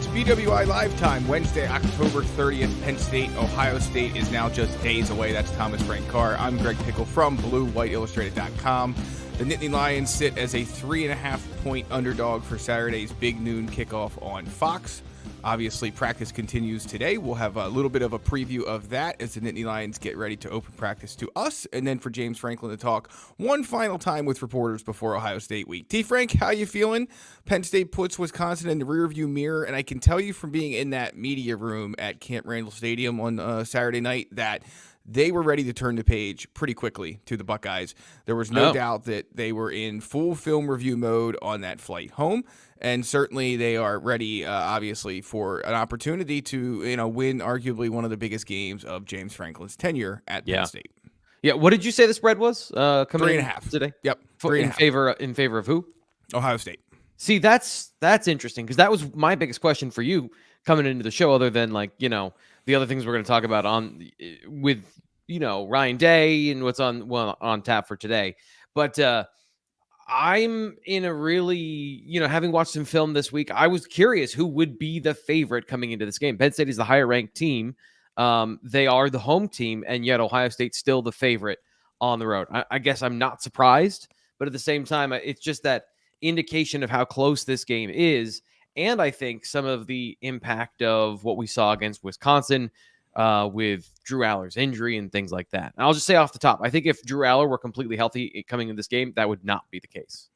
It's BWI Live time, Wednesday, October 30th. Penn State, Ohio State is now just days away. That's Thomas Frank Carr. I'm Greg Pickel from BlueWhiteIllustrated.com. The Nittany Lions sit as a 3.5-point underdog for Saturday's big noon kickoff on Fox. Obviously, practice continues today. We'll have a little bit of a preview of that as the Nittany Lions get ready to open practice to us, and then for James Franklin to talk one final time with reporters before Ohio State week. T. Frank, how you feeling? Penn State puts Wisconsin in the rearview mirror, and I can tell you from being in that media room at Camp Randall Stadium on Saturday night that they were ready to turn the page pretty quickly to the Buckeyes. There was no doubt that they were in full film review mode on that flight home, and certainly they are ready, obviously, for an opportunity to win arguably one of the biggest games of James Franklin's tenure at Penn State. Yeah, what did you say the spread was? Coming 3.5 today. Yep, 3.5 in favor of who? Ohio State. See, that's interesting because that was my biggest question for you coming into the show, other than the other things we're going to talk about with Ryan Day and what's on tap for today. But I'm in a really, having watched some film this week, I was curious who would be the favorite coming into this game. Penn State is the higher ranked team. They are the home team, and yet Ohio State's still the favorite on the road. I guess I'm not surprised, but at the same time, it's just that indication of how close this game is. And I think some of the impact of what we saw against Wisconsin with Drew Allar's injury and things like that. And I'll just say off the top, I think if Drew Allar were completely healthy coming in this game, that would not be the case.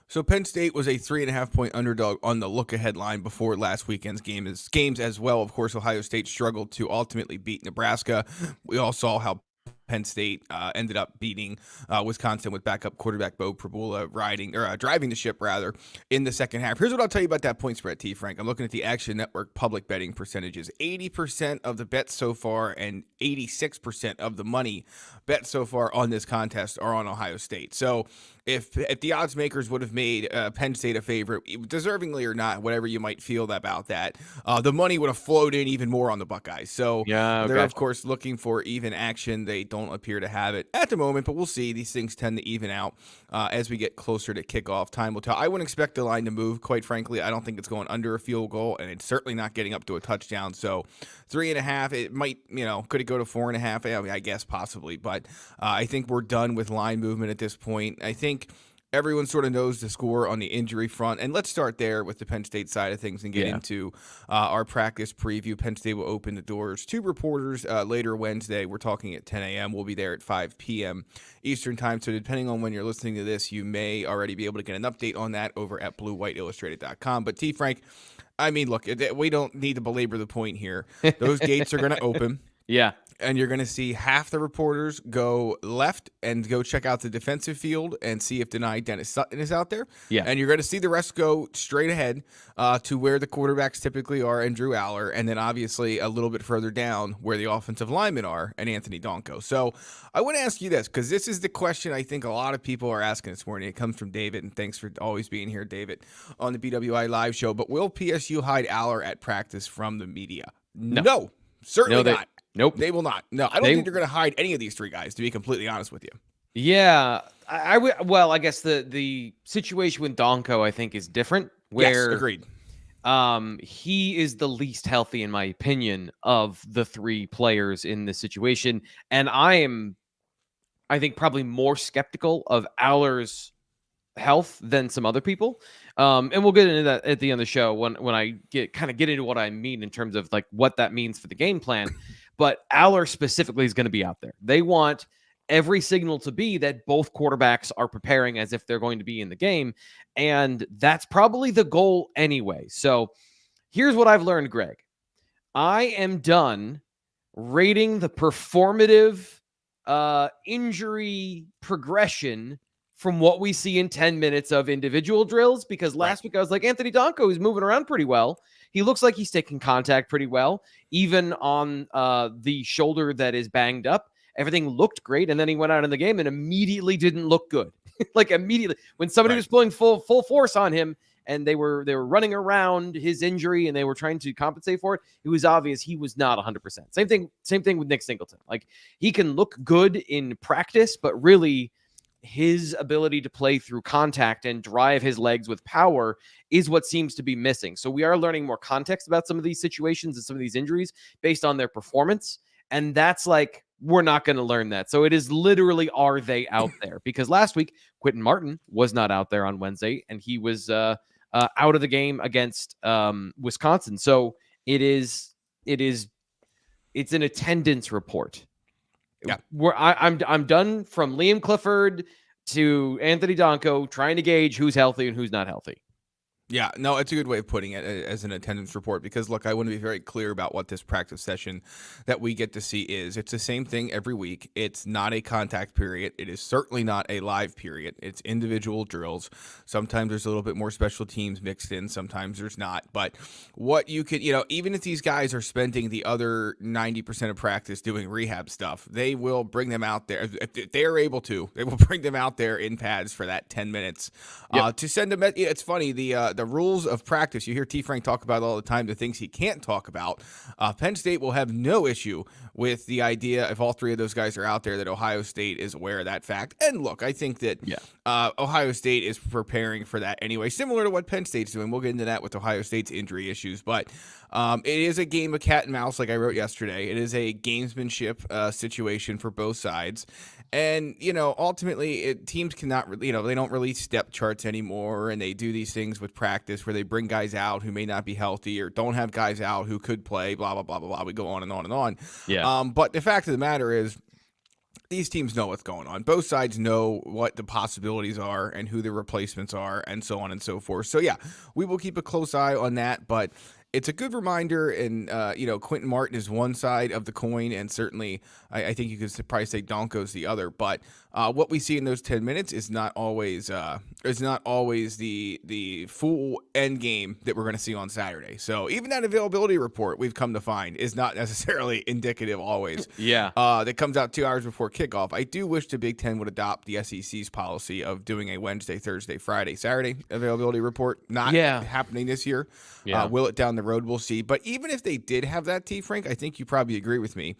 So Penn State was a 3.5-point underdog on the look-ahead line before last weekend's games as well. Of course, Ohio State struggled to ultimately beat Nebraska. We all saw how Penn State ended up beating Wisconsin with backup quarterback Bo Prabula driving the ship in the second half. Here's what I'll tell you about that point spread, T. Frank. I'm looking at the Action Network public betting percentages. 80% of the bets so far and 86% of the money bet so far on this contest are on Ohio State. So if the odds makers would have made Penn State a favorite, deservingly or not, whatever you might feel about that, the money would have flowed in even more on the Buckeyes. So they're, of course, looking for even action. They don't appear to have it at the moment, but we'll see. These things tend to even out as we get closer to kickoff. Time will tell. I wouldn't expect the line to move, quite frankly. I don't think it's going under a field goal, and it's certainly not getting up to a touchdown. So 3.5, it might, could it go to 4.5? I guess possibly, but I think we're done with line movement at this point. I think everyone sort of knows the score on the injury front. And let's start there with the Penn State side of things and get into our practice preview. Penn State will open the doors to reporters later Wednesday. We're talking at 10 a.m. We'll be there at 5 p.m. Eastern time. So depending on when you're listening to this, you may already be able to get an update on that over at BlueWhiteIllustrated.com. But T. Frank, I mean, look, we don't need to belabor the point here. Those gates are going to open. Yeah. And you're going to see half the reporters go left and go check out the defensive field and see if Dani Dennis-Sutton is out there. Yeah. And you're going to see the rest go straight ahead to where the quarterbacks typically are and Drew Allar, and then obviously a little bit further down where the offensive linemen are and Anthony Donkoh. So I want to ask you this, because this is the question I think a lot of people are asking this morning. It comes from David, and thanks for always being here, David, on the BWI Live Show. But will PSU hide Allar at practice from the media? No, certainly not. Nope. They will not. No, I don't think they're going to hide any of these three guys, to be completely honest with you. Yeah. I would. Well, I guess the situation with Donkoh, I think, is different. Where, yes, agreed. He is the least healthy, in my opinion, of the three players in this situation. And I think, probably more skeptical of Allar's health than some other people. And we'll get into that at the end of the show when I get into what I mean in terms of what that means for the game plan. But Allar specifically is going to be out there. They want every signal to be that both quarterbacks are preparing as if they're going to be in the game. And that's probably the goal anyway. So here's what I've learned, Greg. I am done rating the performative injury progression from what we see in 10 minutes of individual drills, because last week I was like, Anthony Donkoh is moving around pretty well. He looks like he's taking contact pretty well, even on the shoulder that is banged up. Everything looked great, and then he went out in the game and immediately didn't look good. Immediately, when somebody was pulling full force on him, and they were running around his injury and they were trying to compensate for it, it was obvious he was not 100%. Same thing with Nick Singleton. He can look good in practice, but really his ability to play through contact and drive his legs with power is what seems to be missing. So we are learning more context about some of these situations and some of these injuries based on their performance. And that's like, we're not going to learn that. So it is literally, are they out there? Because last week, Quentin Martin was not out there on Wednesday, and he was out of the game against Wisconsin. So it's an attendance report. Yeah, I'm done from Liam Clifford to Anthony Donkoh trying to gauge who's healthy and who's not healthy. Yeah, no, it's a good way of putting it as an attendance report because, look, I want to be very clear about what this practice session that we get to see is. It's the same thing every week. It's not a contact period. It is certainly not a live period. It's individual drills. Sometimes there's a little bit more special teams mixed in. Sometimes there's not. But what you could, even if these guys are spending the other 90% of practice doing rehab stuff, they will bring them out there. If they are able to, they will bring them out there in pads for that 10 minutes to send them. It's funny, the rules of practice, you hear T. Frank talk about all the time, the things he can't talk about. Penn State will have no issue with the idea, if all three of those guys are out there, that Ohio State is aware of that fact. And look, I think that Ohio State is preparing for that anyway, similar to what Penn State's doing. We'll get into that with Ohio State's injury issues, but it is a game of cat and mouse, like I wrote yesterday. It is a gamesmanship situation for both sides. And, ultimately, teams cannot, they don't release step charts anymore, and they do these things with practice where they bring guys out who may not be healthy or don't have guys out who could play, blah, blah, blah, blah, blah. We go on and on and on. Yeah. But the fact of the matter is, these teams know what's going on. Both sides know what the possibilities are and who the replacements are and so on and so forth. So, yeah, we will keep a close eye on that, but it's a good reminder, and Quentin Martin is one side of the coin, and certainly I think you could probably say Donkoh's the other. But what we see in those 10 minutes is not always the full end game that we're going to see on Saturday. So even that availability report, we've come to find, is not necessarily indicative always. That comes out 2 hours before kickoff. I do wish the Big Ten would adopt the SEC's policy of doing a Wednesday, Thursday, Friday, Saturday availability report. Not happening this year. Will it down the road? We'll see. But even if they did have that, T. Frank, I think you probably agree with me.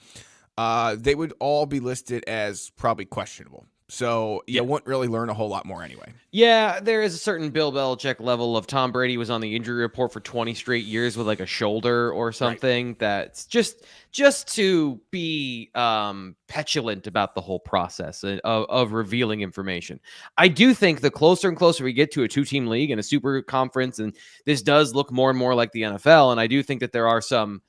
They would all be listed as probably questionable. So you won't really learn a whole lot more anyway. Yeah, there is a certain Bill Belichick level of Tom Brady was on the injury report for 20 straight years with like a shoulder or something. Right. That's just to be petulant about the whole process of revealing information. I do think the closer and closer we get to a two-team league and a super conference, and this does look more and more like the NFL, and I do think that there are some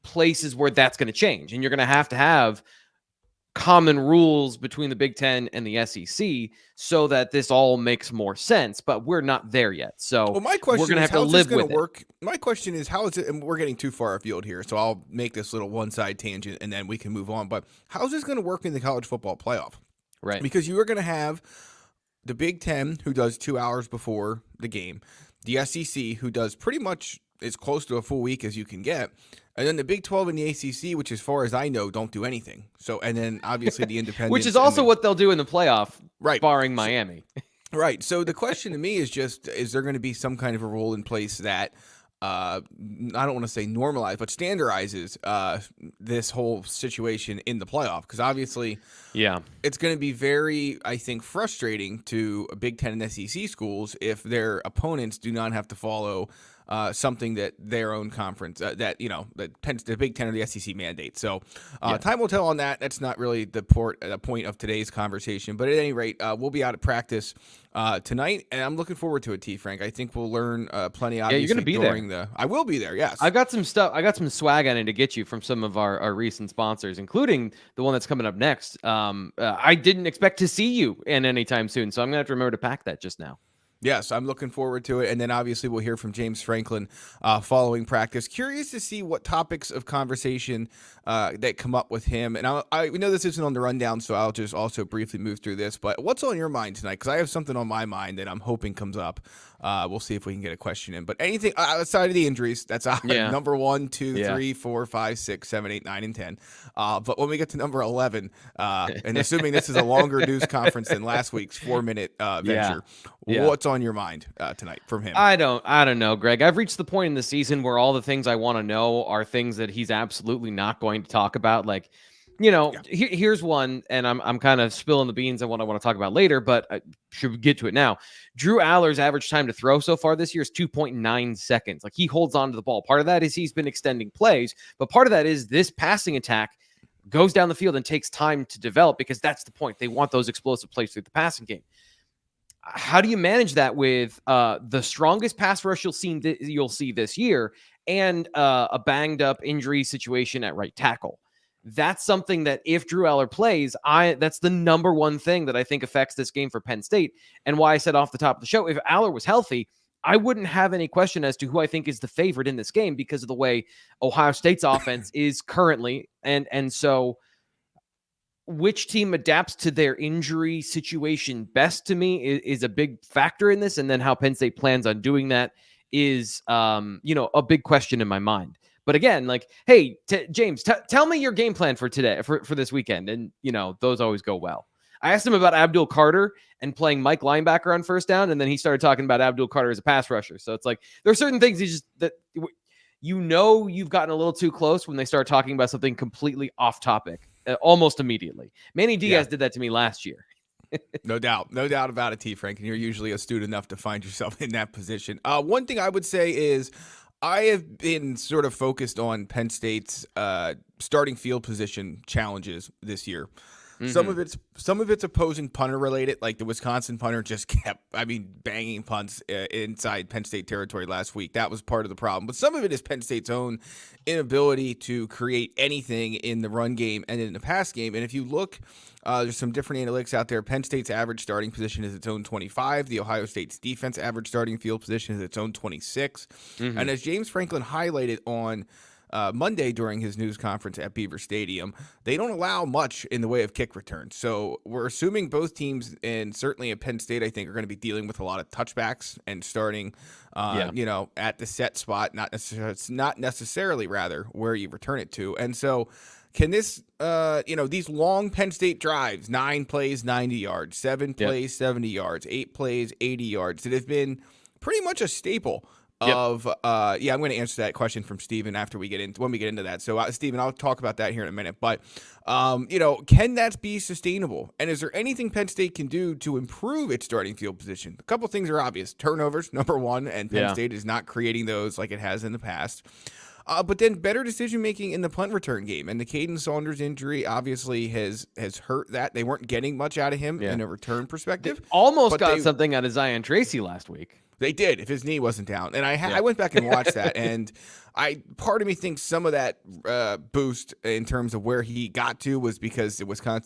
places where that's going to change, and you're going to have common rules between the Big Ten and the SEC so that this all makes more sense, but we're not there yet. So my question we're going to have to live with it. My question is, how is it, and we're getting too far afield here, so I'll make this little one-side tangent and then we can move on, but how is this going to work in the college football playoff? Right. Because you are going to have the Big Ten, who does 2 hours before the game, the SEC, who does pretty much as close to a full week as you can get, and then the Big 12 and the ACC, which as far as I know, don't do anything. So, and then obviously the independents. Which is also what they'll do in the playoff, right? Barring Miami. Right. So the question to me is just, is there going to be some kind of a rule in place that, I don't want to say normalize, but standardizes this whole situation in the playoff? Because obviously, it's going to be very, I think, frustrating to Big Ten and SEC schools if their opponents do not have to follow something that their own conference, the Big Ten or the SEC mandate. So time will tell on that. That's not really the point of today's conversation. But at any rate, we'll be out at practice tonight, and I'm looking forward to it, T. Frank. I think we'll learn plenty. Obviously, you're going to be there. I will be there. Yes, I got some stuff. I got some swag I need to get you from some of our recent sponsors, including the one that's coming up next. I didn't expect to see you in anytime soon, so I'm going to have to remember to pack that just now. Yes, I'm looking forward to it. And then obviously we'll hear from James Franklin following practice. Curious to see what topics of conversation that come up with him. And I know this isn't on the rundown, so I'll just also briefly move through this. But what's on your mind tonight? Because I have something on my mind that I'm hoping comes up. We'll see if we can get a question in. But anything outside of the injuries, that's number 1, 2, 3, 4, 5, 6, 7, 8, 9, and 10. But when we get to number 11, and assuming this is a longer news conference than last week's 4-minute venture, what's on your mind tonight from him? I don't know, Greg. I've reached the point in the season where all the things I want to know are things that he's absolutely not going to talk about. Like, Here's one, and I'm kind of spilling the beans on what I want to talk about later, but I should get to it now. Drew Allar's average time to throw so far this year is 2.9 seconds. Like, he holds on to the ball. Part of that is he's been extending plays, but part of that is this passing attack goes down the field and takes time to develop, because that's the point. They want those explosive plays through the passing game. How do you manage that with the strongest pass rush you'll see this year and a banged up injury situation at right tackle? That's something that if Drew Allar plays, that's the number one thing that I think affects this game for Penn State, and why I said off the top of the show, if Allar was healthy, I wouldn't have any question as to who I think is the favorite in this game because of the way Ohio State's offense is currently. And so which team adapts to their injury situation best, to me, is a big factor in this. And then how Penn State plans on doing that is, a big question in my mind. But again, like, hey, James, tell me your game plan for today, for this weekend. And, those always go well. I asked him about Abdul Carter and playing Mike linebacker on first down, and then he started talking about Abdul Carter as a pass rusher. So it's like, there are certain things you've gotten a little too close when they start talking about something completely off topic, almost immediately. Manny Diaz did that to me last year. No doubt about it, T. Frank, and you're usually astute enough to find yourself in that position. One thing I would say is, I have been sort of focused on Penn State's starting field position challenges this year. Mm-hmm. Some of it's opposing punter related, like the Wisconsin punter just kept, banging punts inside Penn State territory last week. That was part of the problem. But some of it is Penn State's own inability to create anything in the run game and in the pass game. And if you look, there's some different analytics out there. Penn State's average starting position is its own 25. The Ohio State's defense average starting field position is its own 26. Mm-hmm. And as James Franklin highlighted on Monday during his news conference at Beaver Stadium, they don't allow much in the way of kick returns. So we're assuming both teams, and certainly at Penn State, I think, are going to be dealing with a lot of touchbacks and starting, at the set spot, not necessarily where you return it to. And so can this, these long Penn State drives, 9 plays, 90 yards, 7 plays, 70 yards, 8 plays, 80 yards, that have been pretty much a staple of I'm going to answer that question from Steven when we get into that. So Steven, I'll talk about that here in a minute. But can that be sustainable? And is there anything Penn State can do to improve its starting field position? A couple things are obvious. Turnovers, number one, and Penn State is not creating those like it has in the past. But then better decision-making in the punt return game. And the Caden Saunders injury obviously has hurt that. They weren't getting much out of him in a return perspective. They almost got something out of Zion Tracy last week. They did, if his knee wasn't down. And I went back and watched that, and part of me thinks some of that boost in terms of where he got to was because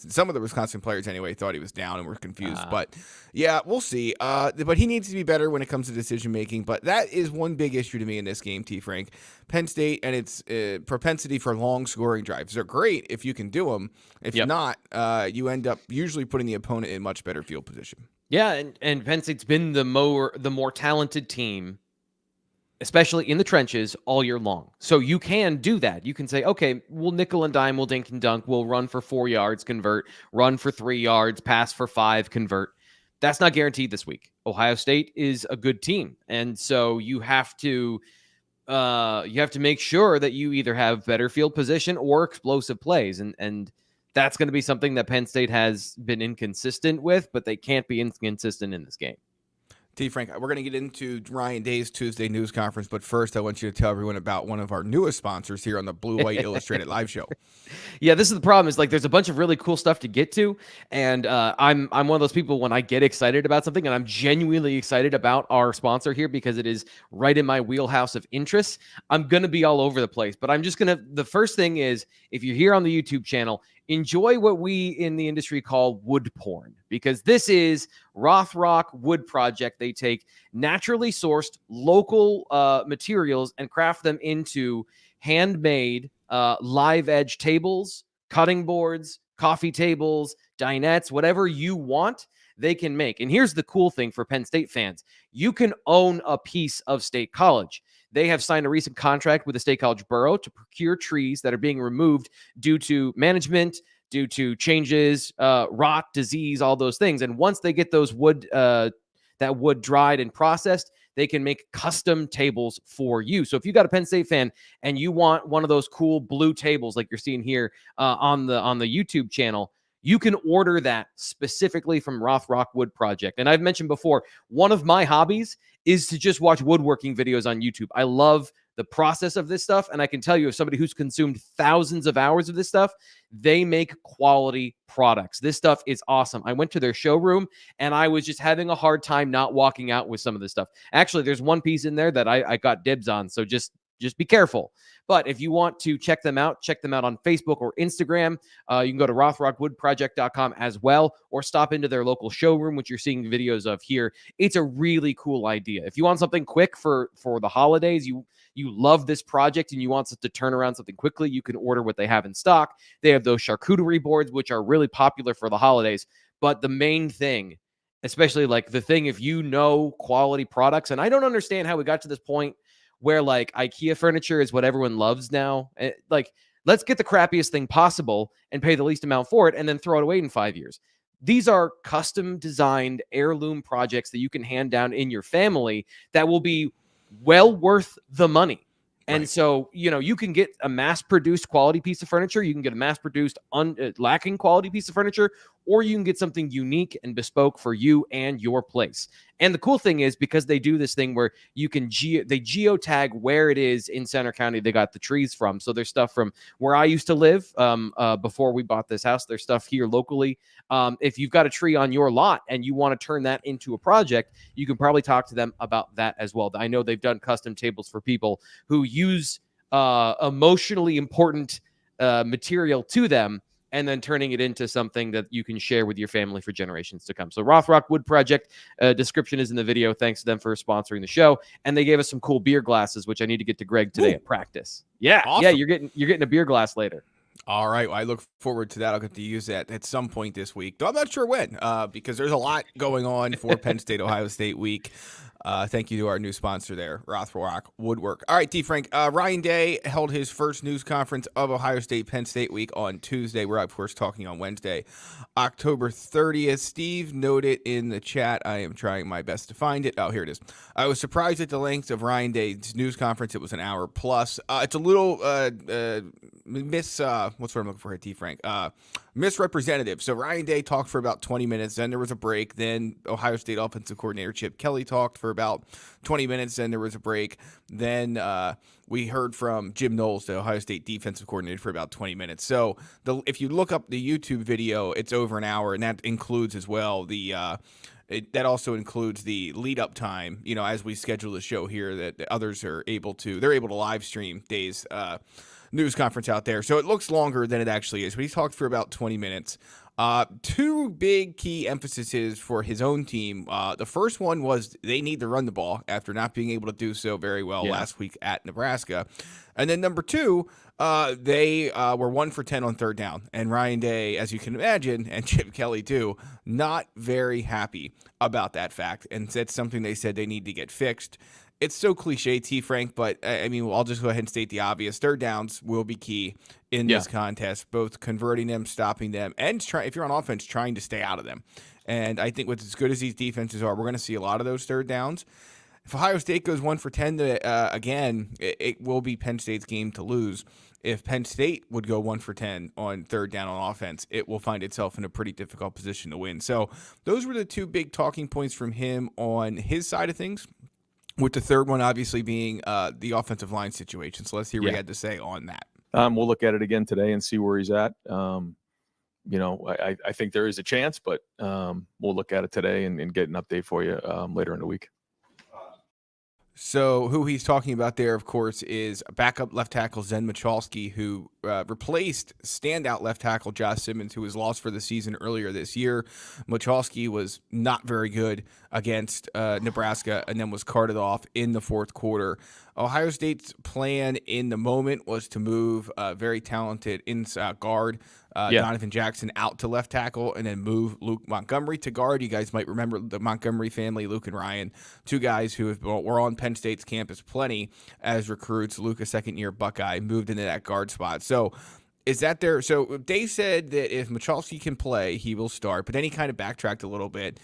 some of the Wisconsin players anyway thought he was down and were confused. But yeah, we'll see. But he needs to be better when it comes to decision making. But that is one big issue to me in this game, T. Frank. Penn State and its propensity for long scoring drives. They're great if you can do them. If not, you end up usually putting the opponent in much better field position. Yeah, and Penn State's been the more talented team, especially in the trenches, all year long. So you can do that. You can say, okay, we'll nickel and dime, we'll dink and dunk, we'll run for 4 yards, convert, run for 3 yards, pass for 5, convert. That's not guaranteed this week. Ohio State is a good team, and so you have to make sure that you either have better field position or explosive plays, and that's going to be something that Penn State has been inconsistent with, but they can't be inconsistent in this game. T. Frank, we're going to get into Ryan Day's Tuesday news conference, but first I want you to tell everyone about one of our newest sponsors here on the Blue White Illustrated Live Show. Yeah, this is the problem. Is like there's a bunch of really cool stuff to get to, and I'm one of those people when I get excited about something, and I'm genuinely excited about our sponsor here because it is right in my wheelhouse of interests. I'm going to be all over the place, but the first thing is, if you're here on the YouTube channel, enjoy what we in the industry call wood porn, because this is Rothrock Wood Project. They take naturally sourced local materials and craft them into handmade live edge tables, cutting boards, coffee tables, dinettes, whatever you want, they can make. And here's the cool thing for Penn State fans. You can own a piece of State College. They have signed a recent contract with the State College Borough to procure trees that are being removed due to management, due to changes, rot, disease, all those things. And once they get those wood dried and processed, they can make custom tables for you. So if you got a Penn State fan and you want one of those cool blue tables like you're seeing here on the YouTube channel, you can order that specifically from Rothrock Wood Project. And I've mentioned before, one of my hobbies is to just watch woodworking videos on YouTube. I love the process of this stuff. And I can tell you, as somebody who's consumed thousands of hours of this stuff, they make quality products. This stuff is awesome. I went to their showroom and I was just having a hard time not walking out with some of this stuff. Actually, there's one piece in there that I got dibs on. So just be careful. But if you want to check them out on Facebook or Instagram. You can go to rothrockwoodproject.com as well, or stop into their local showroom, which you're seeing videos of here. It's a really cool idea. If you want something quick for the holidays, you love this project and you want to turn around something quickly, you can order what they have in stock. They have those charcuterie boards, which are really popular for the holidays. But the main thing, especially like the thing, if you know quality products, and I don't understand how we got to this point where like IKEA furniture is what everyone loves now. Like, let's get the crappiest thing possible and pay the least amount for it and then throw it away in 5 years. These are custom designed heirloom projects that you can hand down in your family that will be well worth the money. And right. So, you can get a mass-produced quality piece of furniture. You can get a mass-produced lacking quality piece of furniture, or you can get something unique and bespoke for you and your place. And the cool thing is, because they do this thing where you can they geotag where it is in Center County they got the trees from. So there's stuff from where I used to live before we bought this house. There's stuff here locally. If you've got a tree on your lot and you want to turn that into a project, you can probably talk to them about that as well. I know they've done custom tables for people who use emotionally important material to them, and then turning it into something that you can share with your family for generations to come. So Rothrock Wood Project, description is in the video. Thanks to them for sponsoring the show. And they gave us some cool beer glasses, which I need to get to Greg today at practice. Yeah, awesome. Yeah, you're getting a beer glass later. All right. Well, I look forward to that. I'll get to use that at some point this week, though I'm not sure when, because there's a lot going on for Penn State, Ohio State week. Thank you to our new sponsor there, Rothrock Woodwork. All right, D. Frank. Ryan Day held his first news conference of Ohio State Penn State week on Tuesday. We're, of course, talking on Wednesday, October 30th. Steve noted in the chat, I am trying my best to find it. Oh, here it is. I was surprised at the length of Ryan Day's news conference. It was an hour plus. It's a little what's what I'm looking for here, D. Frank? Misrepresentative. So Ryan Day talked for about 20 minutes. Then there was a break. Then Ohio State offensive coordinator Chip Kelly talked for about 20 minutes. Then there was a break. Then we heard from Jim Knowles, the Ohio State defensive coordinator, for about 20 minutes. So if you look up the YouTube video, it's over an hour, and that includes as well that also includes the lead up time, as we schedule the show here, that the others are able to live stream Day's news conference out there. So it looks longer than it actually is, but he talked for about 20 minutes. Two big key emphases for his own team. The first one was they need to run the ball after not being able to do so very well last week at Nebraska. And then number two, they were 1 for 10 on third down. And Ryan Day, as you can imagine, and Chip Kelly too, not very happy about that fact. And that's something they said they need to get fixed. It's so cliche, T. Frank, but I mean, I'll just go ahead and state the obvious. Third downs will be key in this contest, both converting them, stopping them, and if you're on offense, trying to stay out of them. And I think with as good as these defenses are, we're going to see a lot of those third downs. If Ohio State goes 1 for 10 again, it will be Penn State's game to lose. If Penn State would go 1 for 10 on third down on offense, it will find itself in a pretty difficult position to win. So those were the two big talking points from him on his side of things, with the third one obviously being the offensive line situation. So let's hear what he had to say on that. We'll look at it again today and see where he's at. I think there is a chance, but we'll look at it today and get an update for you later in the week. So who he's talking about there, of course, is backup left tackle Zen Michalski, who replaced standout left tackle Josh Simmons, who was lost for the season earlier this year. Michalski was not very good against Nebraska and then was carted off in the fourth quarter. Ohio State's plan in the moment was to move very talented inside guard Donovan Jackson out to left tackle and then move Luke Montgomery to guard. You guys might remember the Montgomery family, Luke and Ryan, two guys who were on Penn State's campus plenty as recruits. Luke, a second-year Buckeye, moved into that guard spot. So is that there? So Dave said that if Michalski can play, he will start, but then he kind of backtracked a little bit.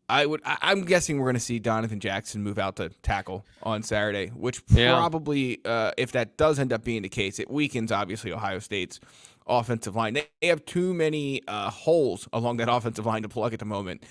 I'm guessing we're going to see Donovan Jackson move out to tackle on Saturday, which Yeah. probably, if that does end up being the case, it weakens obviously Ohio State's offensive line. They have too many holes along that offensive line to plug at the moment.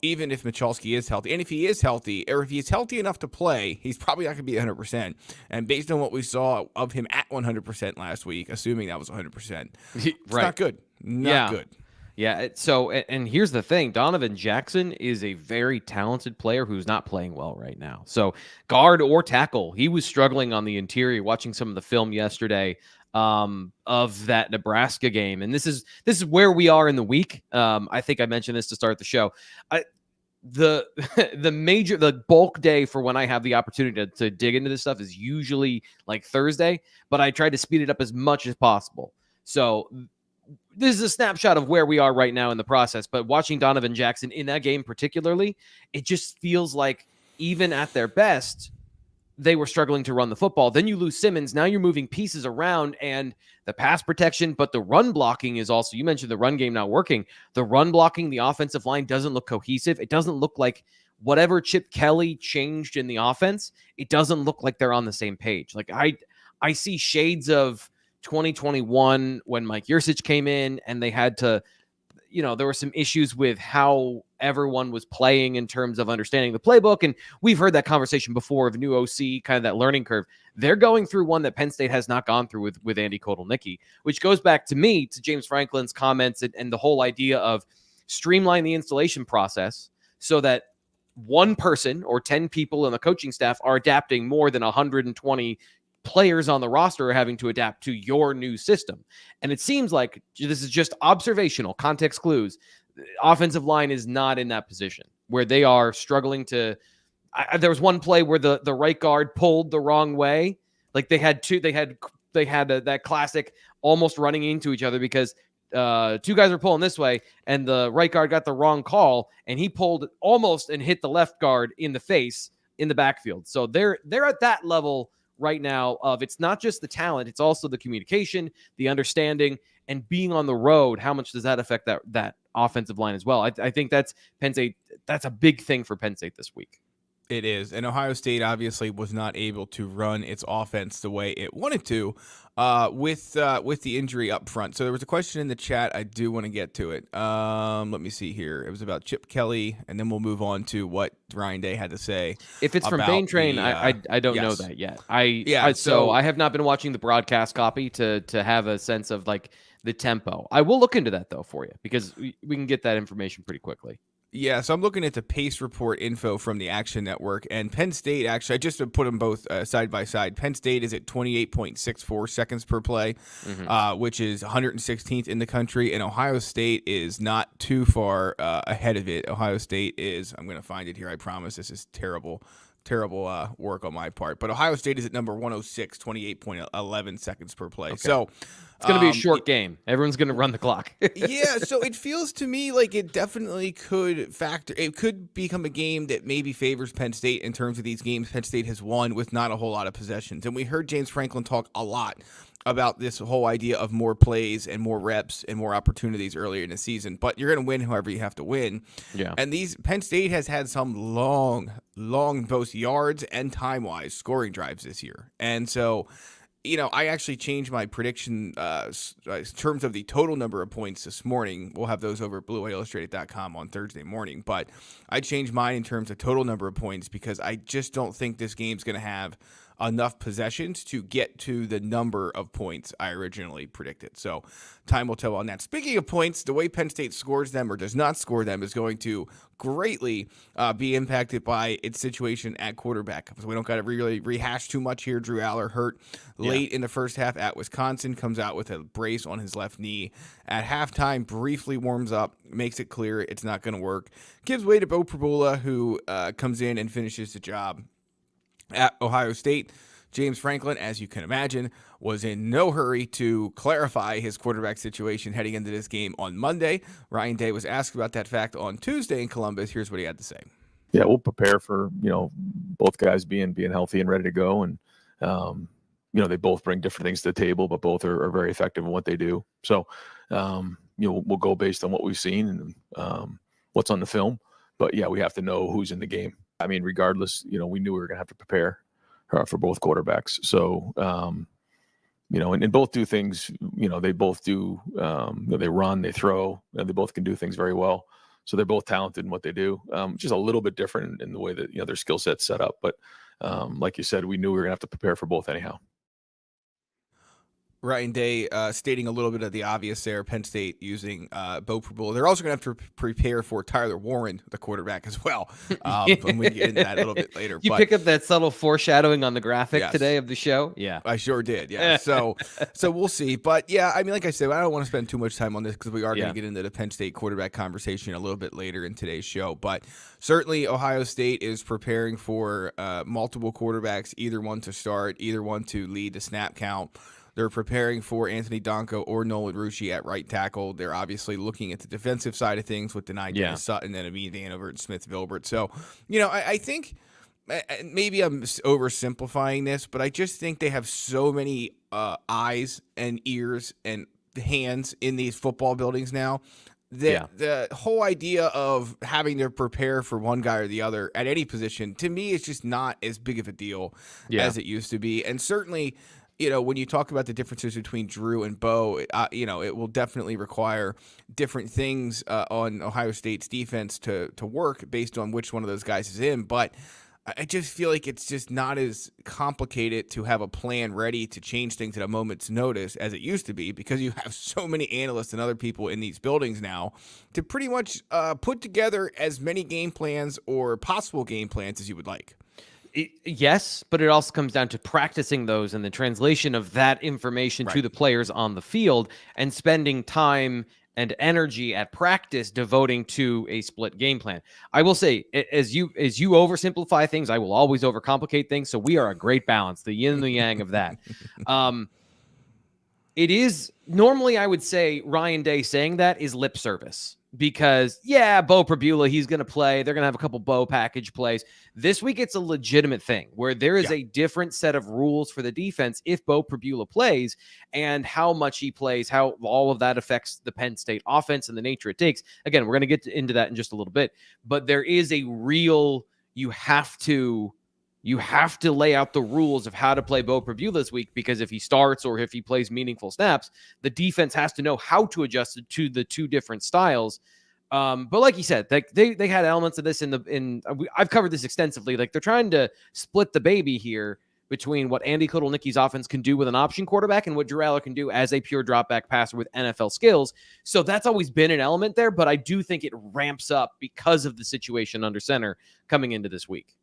Even if Michalski is healthy, and if he is healthy, or if he's healthy enough to play, he's probably not going to be 100%. And based on what we saw of him at 100% last week, assuming that was 100%, it's not good. Not good. Yeah. So, and here's the thing: Donovan Jackson is a very talented player who's not playing well right now. So, guard or tackle, he was struggling on the interior. Watching some of the film yesterday of that Nebraska game, and this is where we are in the week. I think I mentioned this to start the show. The bulk day for when I have the opportunity to dig into this stuff is usually like Thursday, but I try to speed it up as much as possible. So this is a snapshot of where we are right now in the process, but watching Donovan Jackson in that game particularly, it just feels like even at their best, they were struggling to run the football. Then you lose Simmons. Now you're moving pieces around and the pass protection, but the run blocking is also, you mentioned the run game not working. The run blocking, the offensive line doesn't look cohesive. It doesn't look like whatever Chip Kelly changed in the offense, it doesn't look like they're on the same page. Like I see shades of 2021 when Mike Yurcich came in and they had to, there were some issues with how everyone was playing in terms of understanding the playbook. And we've heard that conversation before of new OC, kind of that learning curve. They're going through one that Penn State has not gone through with Andy Kotelnicki, which goes back to James Franklin's comments and the whole idea of streamline the installation process so that one person or 10 people in the coaching staff are adapting more than 120 players on the roster are having to adapt to your new system. And it seems like this is just observational context clues. Offensive line is not in that position where they are struggling to. There was one play where the right guard pulled the wrong way. Like they had that classic almost running into each other because two guys were pulling this way and the right guard got the wrong call and he pulled almost and hit the left guard in the face in the backfield. So they're at that level right now of it's not just the talent, it's also the communication, the understanding, and being on the road. How much does that affect that offensive line as well? I think that's Penn State. That's a big thing for Penn State this week. It is. And Ohio State obviously was not able to run its offense the way it wanted to with the injury up front. So there was a question in the chat. I do want to get to it. Let me see here. It was about Chip Kelly, and then we'll move on to what Ryan Day had to say. If it's from Bane Train, I don't know that yet. So I have not been watching the broadcast copy to have a sense of like the tempo. I will look into that though for you because we can get that information pretty quickly. Yeah, so I'm looking at the pace report info from the Action Network, and Penn State, actually, I just put them both side by side. Penn State is at 28.64 seconds per play, which is 116th in the country, and Ohio State is not too far ahead of it. Ohio State is, I'm going to find it here, I promise. This is terrible work on my part. But Ohio State is at number 106, 28.11 seconds per play. Okay. So it's going to be a short game. Everyone's going to run the clock. Yeah, so it feels to me like it definitely could factor. It could become a game that maybe favors Penn State in terms of these games Penn State has won with not a whole lot of possessions. And we heard James Franklin talk a lot about this whole idea of more plays and more reps and more opportunities earlier in the season. But you're going to win however you have to win. Yeah. And Penn State has had some long, both yards and time-wise scoring drives this year. And so, I actually changed my prediction in terms of the total number of points this morning. We'll have those over at BlueWhiteIllustrated.com on Thursday morning. But I changed mine in terms of total number of points because I just don't think this game's going to have enough possessions to get to the number of points I originally predicted. So time will tell on that. Speaking of points, the way Penn State scores them or does not score them is going to greatly be impacted by its situation at quarterback. So we don't got to really rehash too much here. Drew Allar hurt late in the first half at Wisconsin, comes out with a brace on his left knee. At halftime, briefly warms up, makes it clear it's not going to work. Gives way to Bo Prabula, who comes in and finishes the job. At Ohio State, James Franklin, as you can imagine, was in no hurry to clarify his quarterback situation heading into this game on Monday. Ryan Day was asked about that fact on Tuesday in Columbus. Here's what he had to say. Yeah, we'll prepare for, both guys being healthy and ready to go. And, they both bring different things to the table, but both are very effective in what they do. So, we'll go based on what we've seen and what's on the film. But yeah, we have to know who's in the game. I mean, regardless, we knew we were going to have to prepare for both quarterbacks. So, and both do things, they both do, they run, they throw, they both can do things very well. So they're both talented in what they do, just a little bit different in the way that, their skill set's set up. But like you said, we knew we were going to have to prepare for both anyhow. Ryan Day stating a little bit of the obvious there. Penn State using Bo Prabula. They're also going to have to prepare for Tyler Warren, the quarterback, as well. And we get into that a little bit later. You pick up that subtle foreshadowing on the graphic today of the show? Yeah. I sure did, yeah. So we'll see. But, yeah, I mean, like I said, I don't want to spend too much time on this because we are going to get into the Penn State quarterback conversation a little bit later in today's show. But certainly Ohio State is preparing for multiple quarterbacks, either one to start, either one to lead the snap count. They're preparing for Anthony Donkoh or Nolan Rucci at right tackle. They're obviously looking at the defensive side of things with Dani Dennis-Sutton and Amin Vanover and Smith Vilbert. So, I think maybe I'm oversimplifying this, but I just think they have so many eyes and ears and hands in these football buildings now that the whole idea of having to prepare for one guy or the other at any position, to me, is just not as big of a deal as it used to be. And certainly, when you talk about the differences between Drew and Bo, it will definitely require different things on Ohio State's defense to work based on which one of those guys is in. But I just feel like it's just not as complicated to have a plan ready to change things at a moment's notice as it used to be, because you have so many analysts and other people in these buildings now to pretty much put together as many game plans or possible game plans as you would like. Yes, but it also comes down to practicing those and the translation of that information to the players on the field, and spending time and energy at practice devoting to a split game plan. I will say, as you oversimplify things, I will always overcomplicate things. So we are a great balance, the yin and the yang of that. It is normally, I would say, Ryan Day saying that is lip service. Because, Bo Prabula, he's going to play. They're going to have a couple Bo package plays. This week, it's a legitimate thing where there is a different set of rules for the defense if Bo Prabula plays, and how much he plays, how all of that affects the Penn State offense and the nature it takes. Again, we're going to get into that in just a little bit. But there is a real, you have to lay out the rules of how to play Bo Prabula this week, because if he starts or if he plays meaningful snaps, the defense has to know how to adjust it to the two different styles. But like you said, they had elements of this I've covered this extensively. Like, they're trying to split the baby here between what Andy Kotelnicki's offense can do with an option quarterback and what Drew Allar can do as a pure drop back passer with NFL skills. So that's always been an element there, but I do think it ramps up because of the situation under center coming into this week.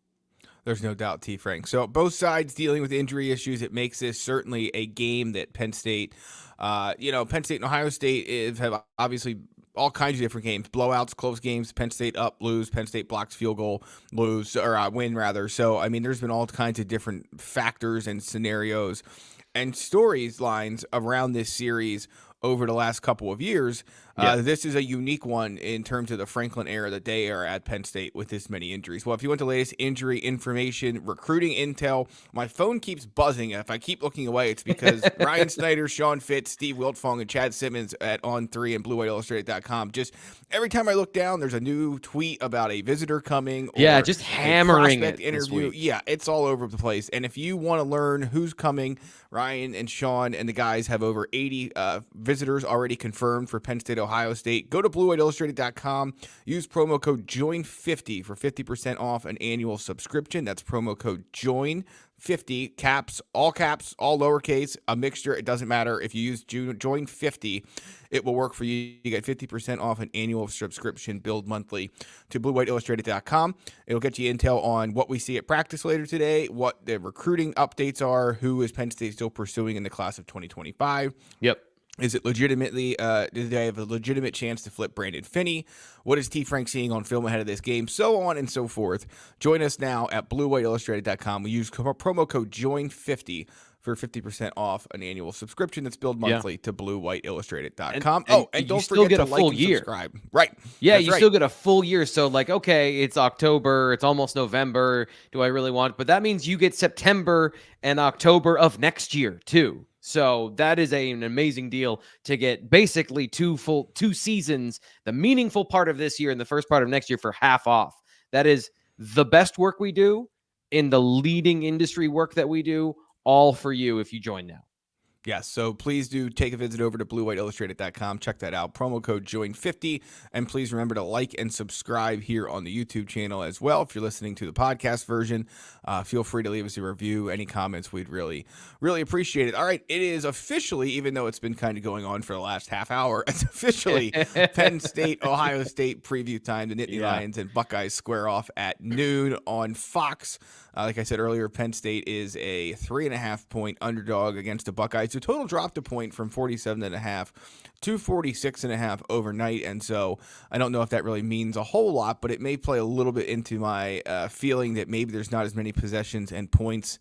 There's no doubt, T. Frank. So both sides dealing with injury issues. It makes this certainly a game that Penn State, Penn State and Ohio State have obviously all kinds of different games, blowouts, close games. Penn State up, lose. Penn State blocks field goal, lose, or win rather. So, I mean, there's been all kinds of different factors and scenarios and storylines around this series over the last couple of years. This is a unique one in terms of the Franklin era that they are at Penn State with this many injuries. Well, if you want the latest injury information, recruiting intel, my phone keeps buzzing. If I keep looking away, it's because Ryan Snyder, Sean Fitz, Steve Wiltfong, and Chad Simmons at On3 and BlueWhiteIllustrated.com. Just every time I look down, there's a new tweet about a visitor coming. Or just hammering it. Interview. Yeah, it's all over the place. And if you want to learn who's coming, Ryan and Sean and the guys have over 80 visitors already confirmed for Penn State, Ohio State. Go to BlueWhiteIllustrated.com. Use promo code JOIN50 for 50% off an annual subscription. That's promo code JOIN50, caps, all lowercase, a mixture. It doesn't matter. If you use JOIN50, it will work for you. You get 50% off an annual subscription billed monthly to BlueWhiteIllustrated.com. It'll get you intel on what we see at practice later today, what the recruiting updates are, who is Penn State still pursuing in the class of 2025. Yep. Is it legitimately, do they have a legitimate chance to flip Brandon Finney? What is T. Frank seeing on film ahead of this game? So on and so forth. Join us now at BlueWhiteIllustrated.com. We use promo code JOIN50 for 50% off an annual subscription that's billed monthly to BlueWhiteIllustrated.com. And don't forget to like and subscribe. Right. Yeah, you still get a full year. So like, okay, it's October, it's almost November. Do I really want? But that means you get September and October of next year too. So that is an amazing deal to get basically two seasons, the meaningful part of this year and the first part of next year for half off. That is the best work we do in the leading industry work that we do, all for you if you join now. Yes, so please do take a visit over to bluewhiteillustrated.com. Check that out. Promo code JOIN50. And please remember to like and subscribe here on the YouTube channel as well. If you're listening to the podcast version, feel free to leave us a review. Any comments, we'd really, really appreciate it. All right, it is officially, even though it's been kind of going on for the last half hour, it's officially Penn State, Ohio State preview time. The Nittany Lions and Buckeyes square off at noon on Fox. Like I said earlier, Penn State is a 3.5-point underdog against the Buckeyes. The total dropped a point from 47.5 to 46.5 overnight, and so I don't know if that really means a whole lot, but it may play a little bit into my feeling that maybe there's not as many possessions and points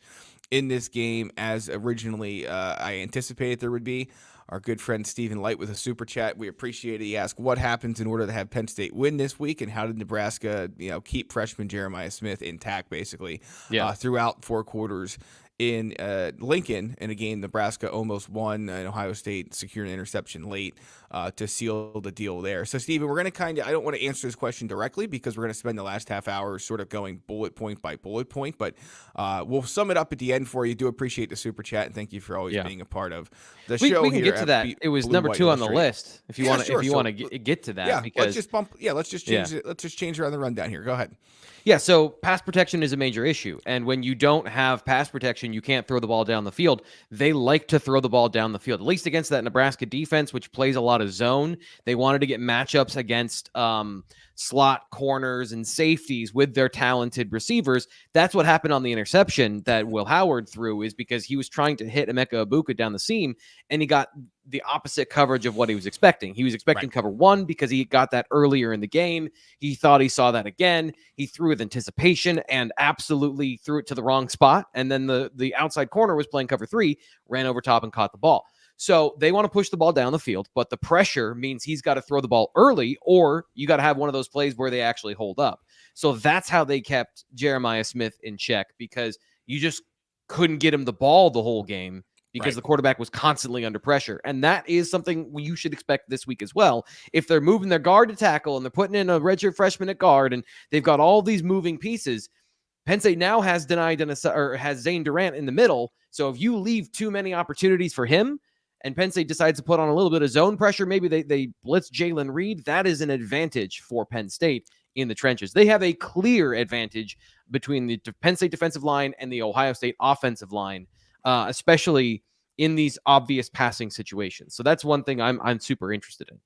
in this game as originally I anticipated there would be. Our good friend Stephen Light with a super chat. We appreciate it. He asked, what happens in order to have Penn State win this week, and how did Nebraska, keep freshman Jeremiah Smith intact, basically, throughout 4 quarters in Lincoln in a game Nebraska almost won, and Ohio State secured an interception late to seal the deal there. So, Stephen, we're going to I don't want to answer this question directly because we're going to spend the last half hour sort of going bullet point by bullet point, but we'll sum it up at the end for you. Do appreciate the super chat, and thank you for always being a part of the show. We can here get to that. It was number 2 on the list. If you want to get to that, because let's just change it. Let's just change around the rundown here. Go ahead. Yeah, so pass protection is a major issue. And when you don't have pass protection, you can't throw the ball down the field. They like to throw the ball down the field, at least against that Nebraska defense, which plays a lot of zone. They wanted to get matchups against slot corners and safeties with their talented receivers. That's what happened on the interception that Will Howard threw, is because he was trying to hit Emeka Egbuka down the seam, and he got the opposite coverage of what he was expecting. He was expecting cover 1 because he got that earlier in the game. He thought he saw that again. He threw with anticipation and absolutely threw it to the wrong spot. And then the outside corner was playing cover 3, ran over top and caught the ball. So they want to push the ball down the field, but the pressure means he's got to throw the ball early, or you got to have one of those plays where they actually hold up. So that's how they kept Jeremiah Smith in check, because you just couldn't get him the ball the whole game because the quarterback was constantly under pressure. And that is something you should expect this week as well. If they're moving their guard to tackle and they're putting in a redshirt freshman at guard and they've got all these moving pieces, Penn State now has Dani Dennis-Sutton, or has Zane Durant in the middle. So if you leave too many opportunities for him, and Penn State decides to put on a little bit of zone pressure, maybe they blitz Jalen Reed, that is an advantage for Penn State in the trenches. They have a clear advantage between the Penn State defensive line and the Ohio State offensive line, especially in these obvious passing situations. So that's one thing I'm super interested in.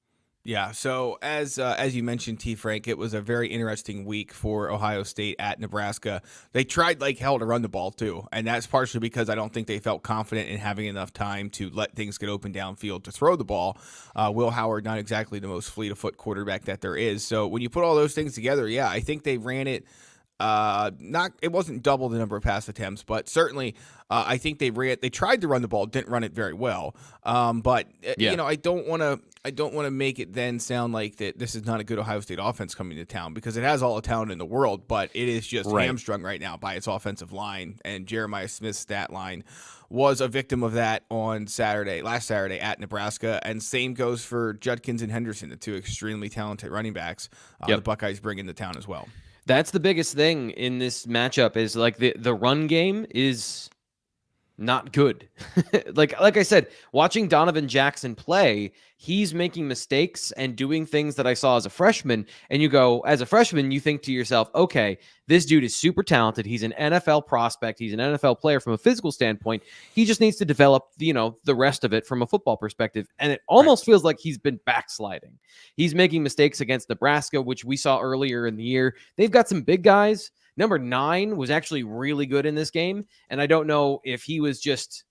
Yeah, so as you mentioned, T. Frank, it was a very interesting week for Ohio State at Nebraska. They tried like hell to run the ball too, and that's partially because I don't think they felt confident in having enough time to let things get open downfield to throw the ball. Will Howard, not exactly the most fleet-of-foot quarterback that there is. So when you put all those things together, yeah, I think they ran it. It wasn't double the number of pass attempts, but certainly I think they tried to run the ball, didn't run it very well. But I don't want to make it then sound like that this is not a good Ohio State offense coming to town, because it has all the talent in the world, but it is just hamstrung right now by its offensive line, and Jeremiah Smith's stat line was a victim of that on last Saturday at Nebraska. And same goes for Judkins and Henderson, the 2 extremely talented running backs the Buckeyes bring into town as well. That's the biggest thing in this matchup, is like the run game is not good. like I said, watching Donovan Jackson play, he's making mistakes and doing things that I saw as a freshman. And you go, as a freshman, you think to yourself, okay, this dude is super talented. He's an NFL prospect. He's an NFL player from a physical standpoint. He just needs to develop, the rest of it from a football perspective. And it almost feels like he's been backsliding. He's making mistakes against Nebraska, which we saw earlier in the year. They've got some big guys. Number 9 was actually really good in this game. And I don't know if he was just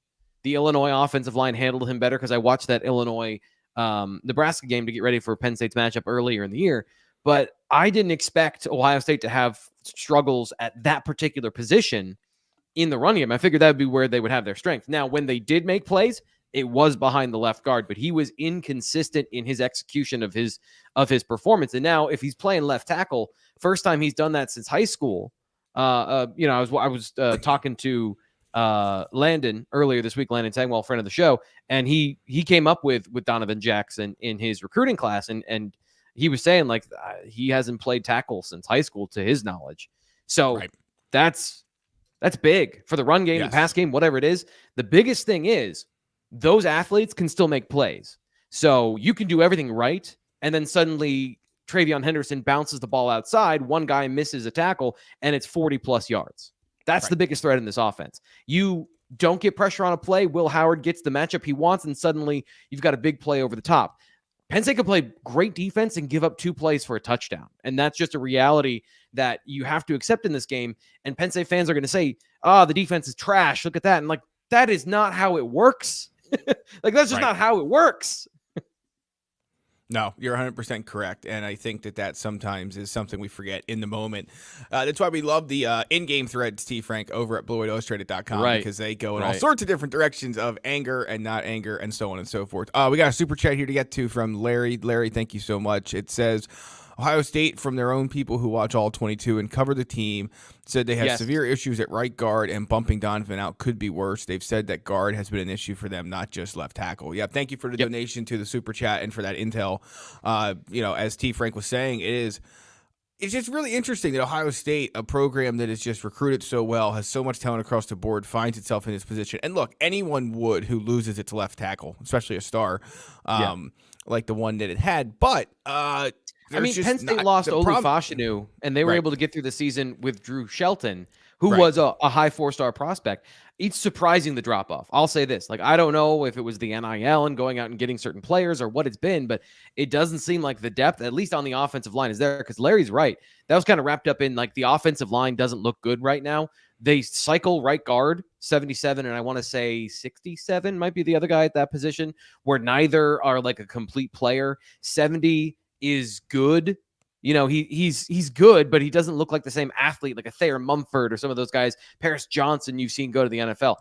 the Illinois offensive line handled him better, because I watched that Illinois Nebraska game to get ready for Penn State's matchup earlier in the year. But I didn't expect Ohio State to have struggles at that particular position in the run game. I figured that would be where they would have their strength. Now, when they did make plays, it was behind the left guard, but he was inconsistent in his execution of his performance. And now, if he's playing left tackle, first time he's done that since high school. I was talking to Landon earlier this week, Landon Tangwell, friend of the show, and he came up with Donovan Jackson in his recruiting class, and he was saying like he hasn't played tackle since high school to his knowledge. So that's big for the run game, the pass game, whatever it is. The biggest thing is those athletes can still make plays. So you can do everything right, and then suddenly Travion Henderson bounces the ball outside, one guy misses a tackle, and it's 40-plus yards. That's the biggest threat in this offense. You don't get pressure on a play. Will Howard gets the matchup he wants, and suddenly you've got a big play over the top. Penn State can play great defense and give up 2 plays for a touchdown. And that's just a reality that you have to accept in this game. And Penn State fans are going to say, the defense is trash. Look at that. And like, that is not how it works. Like, that's just not how it works. No, you're 100% correct. And I think that sometimes is something we forget in the moment. That's why we love the in-game threads, T. Frank, over at BlueWhiteIllustrated.com, because they go in all sorts of different directions of anger and not anger and so on and so forth. We got a super chat here to get to from Larry. Larry, thank you so much. It says, Ohio State, from their own people who watch all 22 and cover the team, said they had severe issues at right guard, and bumping Donovan out could be worse. They've said that guard has been an issue for them, not just left tackle. Yeah, thank you for the donation to the super chat and for that intel. As T. Frank was saying, it's just really interesting that Ohio State, a program that is just recruited so well, has so much talent across the board, finds itself in this position. And look, anyone would who loses its left tackle, especially a star like the one that it had. But Penn State lost Olu Fashanu, and they were able to get through the season with Drew Shelton, who was a high 4-star prospect. It's surprising the drop-off. I'll say this. Like, I don't know if it was the NIL and going out and getting certain players or what it's been, but it doesn't seem like the depth, at least on the offensive line, is there, because Larry's right. That was kind of wrapped up in, like, the offensive line doesn't look good right now. They cycle right guard, 77, and I want to say 67 might be the other guy at that position, where neither are, like, a complete player. 70 is good. You know, he's good, but he doesn't look like the same athlete like a Thayer Mumford or some of those guys, Paris Johnson you've seen go to the NFL.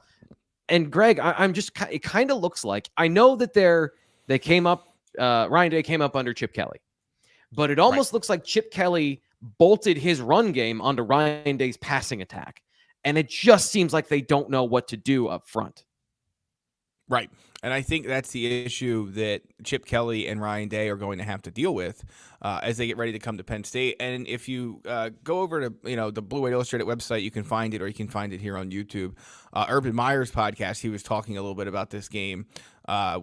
And Greg, it kind of looks like, I know that they came up, Ryan Day came up under Chip Kelly, but it almost looks like Chip Kelly bolted his run game onto Ryan Day's passing attack. And it just seems like they don't know what to do up front. Right. And I think that's the issue that Chip Kelly and Ryan Day are going to have to deal with as they get ready to come to Penn State. And if you go over to the Blue White Illustrated website, you can find it, or you can find it here on YouTube. Urban Meyer's podcast, he was talking a little bit about this game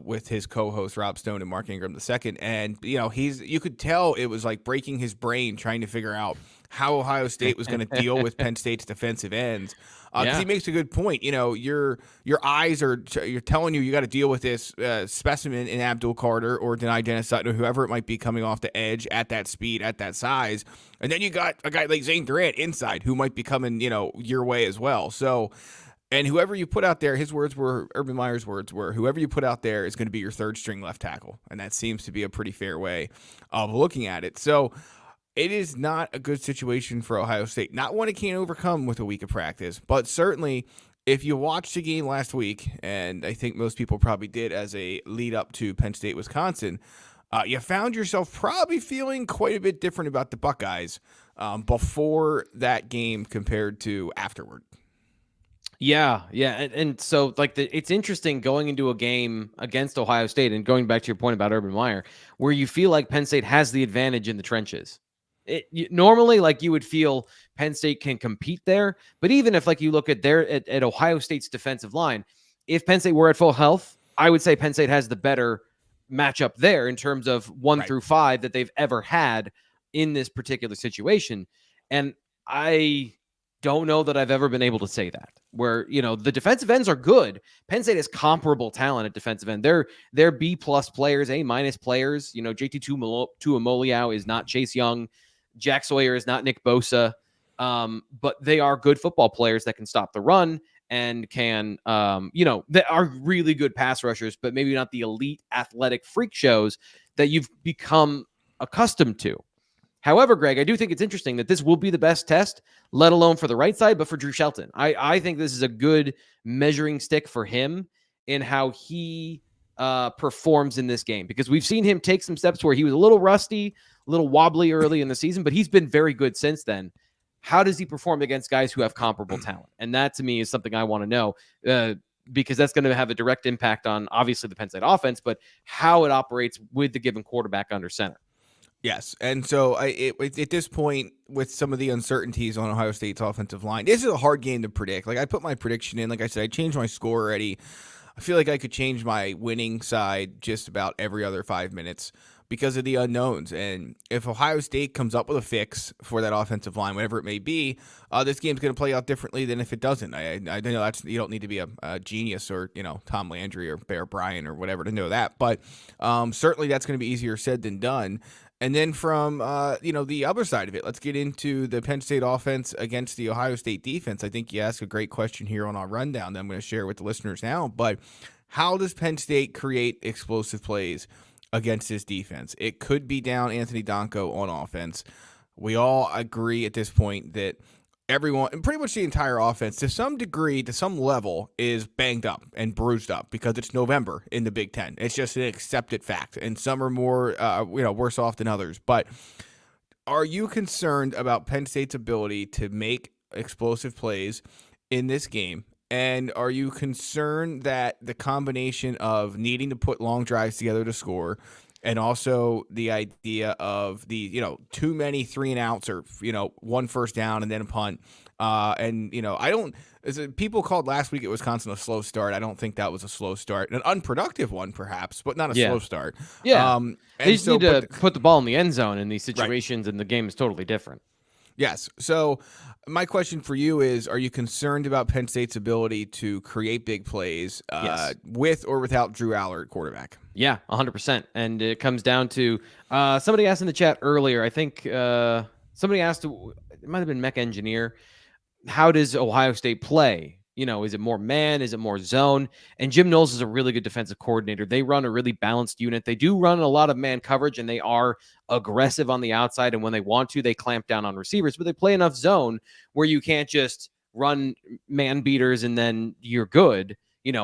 with his co-host Rob Stone and Mark Ingram II. And you could tell it was like breaking his brain trying to figure out how Ohio State was going to deal with Penn State's defensive ends. Because he makes a good point. Your eyes you're telling you got to deal with this specimen in Abdul Carter or Dani Dennis-Sutton or whoever it might be coming off the edge at that speed, at that size. And then you got a guy like Zane Durant inside who might be coming, your way as well. So, and whoever you put out there, his words were, Urban Meyer's words were, whoever you put out there is going to be your third string left tackle. And that seems to be a pretty fair way of looking at it. So, it is not a good situation for Ohio State. Not one it can't overcome with a week of practice, but certainly if you watched the game last week, and I think most people probably did as a lead up to Penn State, Wisconsin, you found yourself probably feeling quite a bit different about the Buckeyes before that game compared to afterward. Yeah. And so it's interesting going into a game against Ohio State and going back to your point about Urban Meyer, where you feel like Penn State has the advantage in the trenches. Normally, like, you would feel Penn State can compete there, but even if you look at at Ohio State's defensive line, if Penn State were at full health, I would say Penn State has the better matchup there in terms of 1 through 5 that they've ever had in this particular situation. And I don't know that I've ever been able to say that, where, the defensive ends are good. Penn State has comparable talent at defensive end. They're B+ players, A- players. JT Tuimoloau is not Chase Young. Jack Sawyer is not Nick Bosa, but they are good football players that can stop the run and can, that are really good pass rushers, but maybe not the elite athletic freak shows that you've become accustomed to. However, Greg, I do think it's interesting that this will be the best test, let alone for the right side, but for Drew Shelton. I think this is a good measuring stick for him in how he performs in this game, because we've seen him take some steps where he was a little rusty, a little wobbly early in the season, but he's been very good since then. how does he perform against guys who have comparable talent? And that to me is something I want to know, because that's going to have a direct impact on obviously the Penn State offense, but how it operates with the given quarterback under center. Yes, and so at this point, with some of the uncertainties on Ohio State's offensive line, this is a hard game to predict. Like, I put my prediction in. Like I said, I changed my score already. I feel like I could change my winning side just about every other 5 minutes because of the unknowns. And if Ohio State comes up with a fix for that offensive line, whatever it may be, this game's going to play out differently than if it doesn't. I know you don't need to be a genius or Tom Landry or Bear Bryant or whatever to know that, but certainly that's going to be easier said than done. And then from, the other side of it, let's get into the Penn State offense against the Ohio State defense. I think you asked a great question here on our rundown that I'm going to share with the listeners now. But how does Penn State create explosive plays against this defense? It could be down Anthony Donkoh on offense. We all agree at this point that everyone, and pretty much the entire offense, to some degree, to some level, is banged up and bruised up because it's November in the Big Ten. It's just an accepted fact, and some are more, worse off than others. But are you concerned about Penn State's ability to make explosive plays in this game? And are you concerned that the combination of needing to put long drives together to score, and also the idea of the, too many 3-and-outs or, one first down and then a punt. People called last week at Wisconsin a slow start. I don't think that was a slow start. An unproductive one, perhaps, but not a slow start. Yeah. They just need to put the ball in the end zone in these situations, right, and the game is totally different. Yes. So my question for you is, are you concerned about Penn State's ability to create big plays with or without Drew Allar at quarterback? Yeah, 100%. And it comes down to somebody asked in the chat earlier, I think somebody asked, it might have been Mech Engineer, how does Ohio State play? Is it more man? Is it more zone? And Jim Knowles is a really good defensive coordinator. They run a really balanced unit. They do run a lot of man coverage, and they are aggressive on the outside. And when they want to, they clamp down on receivers. But they play enough zone where you can't just run man beaters and then you're good.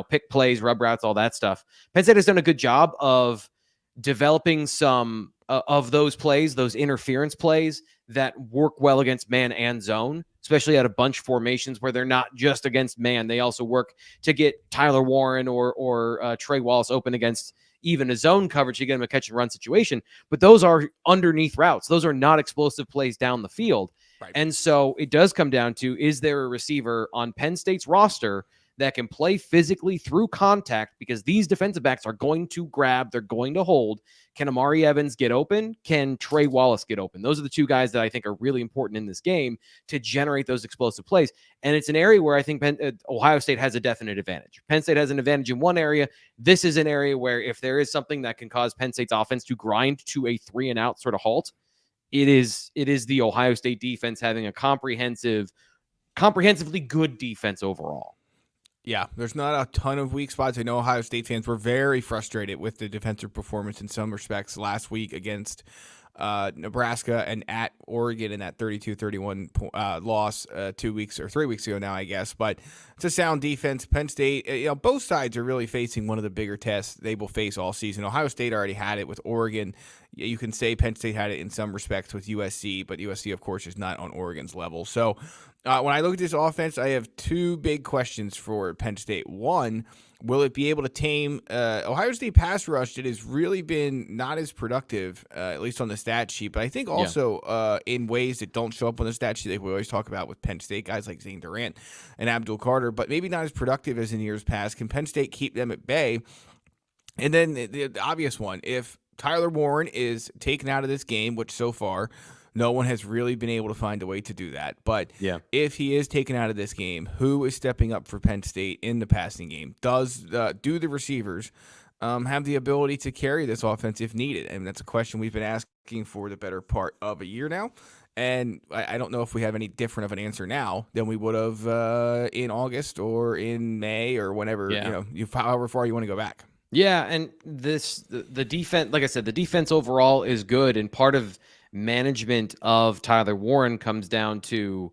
Pick plays, rub routes, all that stuff. Penn State has done a good job of developing some of those plays, those interference plays that work well against man and zone, especially out of bunch formations where they're not just against man. They also work to get Tyler Warren or Trey Wallace open against even a zone coverage to get him a catch and run situation. But those are underneath routes. Those are not explosive plays down the field. Right. And so it does come down to, is there a receiver on Penn State's roster that can play physically through contact, because these defensive backs are going to grab, they're going to hold. Can Amari Evans get open? Can Trey Wallace get open? Those are the two guys that I think are really important in this game to generate those explosive plays. And it's an area where I think Ohio State has a definite advantage. Penn State has an advantage in one area. This is an area where if there is something that can cause Penn State's offense to grind to a 3-and-out sort of halt, it is the Ohio State defense having a comprehensively good defense overall. Yeah, there's not a ton of weak spots. I know Ohio State fans were very frustrated with the defensive performance in some respects last week against Nebraska and at Oregon in that 32-31 loss 2 weeks or 3 weeks ago now, I guess. But it's a sound defense. Penn State, both sides are really facing one of the bigger tests they will face all season. Ohio State already had it with Oregon. You can say Penn State had it in some respects with USC, but USC, of course, is not on Oregon's level. So when I look at this offense, I have two big questions for Penn State. One, will it be able to tame Ohio State pass rush that has really been not as productive, at least on the stat sheet, but I think also in ways that don't show up on the stat sheet that we always talk about with Penn State, guys like Zane Durant and Abdul Carter, but maybe not as productive as in years past. Can Penn State keep them at bay? And then the obvious one, if Tyler Warren is taken out of this game, which so far no one has really been able to find a way to do that. But if he is taken out of this game, who is stepping up for Penn State in the passing game? Do the receivers have the ability to carry this offense if needed? And that's a question we've been asking for the better part of a year now. And I don't know if we have any different of an answer now than we would have in August or in May or whenever, however far you want to go back. Yeah, and the defense, like I said, the defense overall is good, and part of management of Tyler Warren comes down to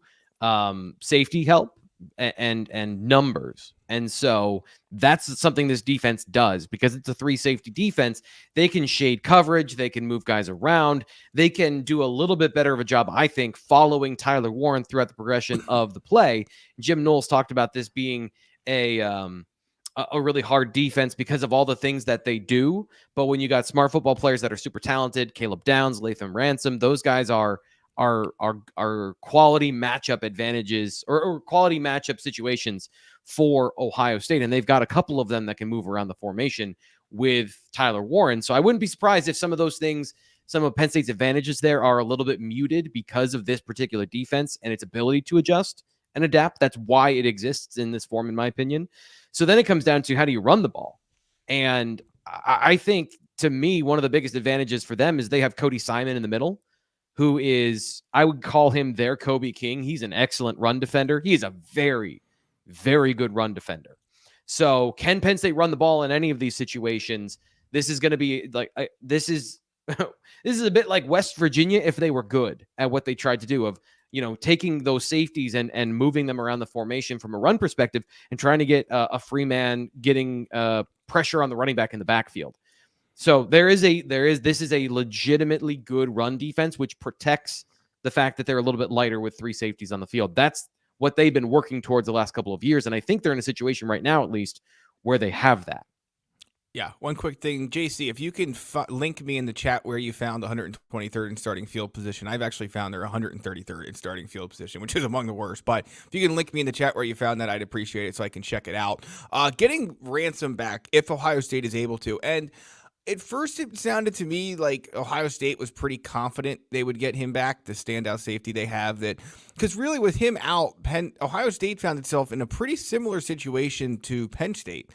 safety help, and numbers. And so that's something this defense does, because it's a 3 safety defense. They can shade coverage. They can move guys around. They can do a little bit better of a job, I think, following Tyler Warren throughout the progression of the play. Jim Knowles talked about this being a really hard defense because of all the things that they do. But when you got smart football players that are super talented, Caleb Downs, Latham Ransom, those guys are quality matchup advantages or quality matchup situations for Ohio State. And they've got a couple of them that can move around the formation with Tyler Warren. So I wouldn't be surprised if some of those things, some of Penn State's advantages there are a little bit muted because of this particular defense and its ability to adjust and adapt. That's why it exists in this form, in my opinion. So then it comes down to, how do you run the ball? And I think, to me, one of the biggest advantages for them is they have Cody Simon in the middle, who is, I would call him their Kobe King. He's an excellent run defender. He is a very, very good run defender. So can Penn State run the ball in any of these situations? This is going to be like, this is a bit like West Virginia if they were good at what they tried to do of, taking those safeties and moving them around the formation from a run perspective and trying to get a free man, getting pressure on the running back in the backfield. So this is a legitimately good run defense, which protects the fact that they're a little bit lighter with 3 safeties on the field. That's what they've been working towards the last couple of years. And I think they're in a situation right now, at least, where they have that. Yeah, one quick thing, JC, if you can link me in the chat where you found 123rd in starting field position. I've actually found they're 133rd in starting field position, which is among the worst. But if you can link me in the chat where you found that, I'd appreciate it so I can check it out. Getting Ransom back, if Ohio State is able to. And at first it sounded to me like Ohio State was pretty confident they would get him back, the standout safety they have. That because really with him out, Ohio State found itself in a pretty similar situation to Penn State,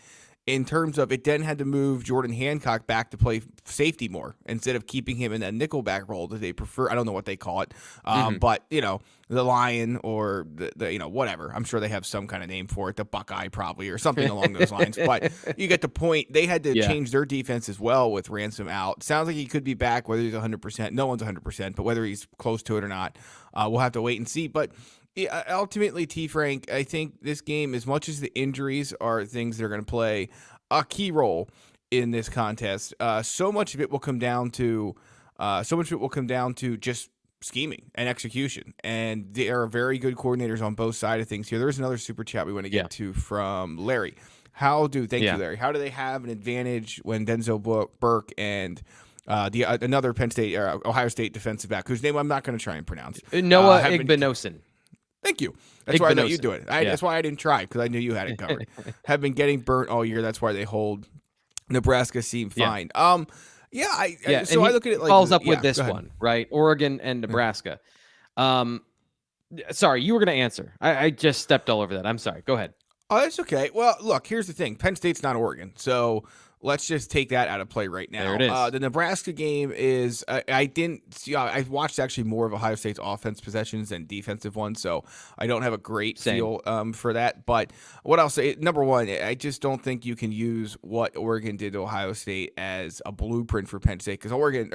in terms of it then had to move Jordan Hancock back to play safety more instead of keeping him in that nickelback role that they prefer. I don't know what they call it, but the Lion or the whatever. I'm sure they have some kind of name for it, the Buckeye probably or something along those lines. But you get the point. They had to change their defense as well with Ransom out. Sounds like he could be back, whether he's 100%. No one's 100%, but whether he's close to it or not, we'll have to wait and see. But ultimately, T. Frank, I think this game, as much as the injuries are things that are going to play a key role in this contest, so much of it will come down to just scheming and execution. And there are very good coordinators on both sides of things here. There's another super chat we want to get to from Larry. Thank you, Larry. How do they have an advantage when Denzel Burke and another Penn State or Ohio State defensive back, whose name I'm not going to try and pronounce, Noah Igbinosun. Thank you. That's why I know you do it. That's why I didn't try, because I knew you had it covered. Have been getting burnt all year. That's why they hold Nebraska seem fine. So I look at it like follows up with this one, right? Oregon and Nebraska. Sorry, you were going to answer. I just stepped all over that. I'm sorry. Go ahead. Oh, that's okay. Well, look, here's the thing. Penn State's not Oregon, so let's just take that out of play right now. There it is. The Nebraska game is I watched actually more of Ohio State's offense possessions than defensive ones, so I don't have a great feel for that. But what I'll say, number one, I just don't think you can use what Oregon did to Ohio State as a blueprint for Penn State, because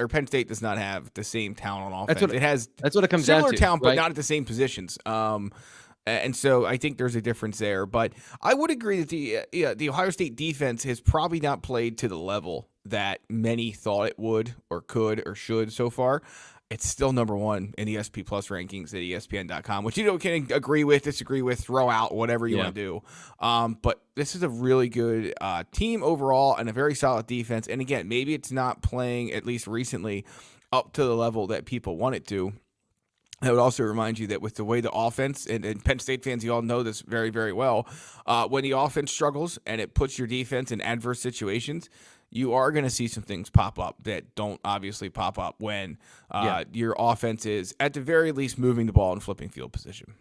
Penn State does not have the same talent on offense. That's what it comes down to. Similar talent, right? but not at the same positions. And so I think there's a difference there. But I would agree that the Ohio State defense has probably not played to the level that many thought it would or could or should so far. It's still number one in the SP Plus rankings at ESPN.com, which can agree with, disagree with, throw out, whatever you want to do. But this is a really good team overall and a very solid defense. And again, maybe it's not playing, at least recently, up to the level that people want it to. I would also remind you that with the way the offense, and Penn State fans, you all know this very, very well, when the offense struggles and it puts your defense in adverse situations, you are going to see some things pop up that don't obviously pop up when your offense is, at the very least, moving the ball and flipping field position.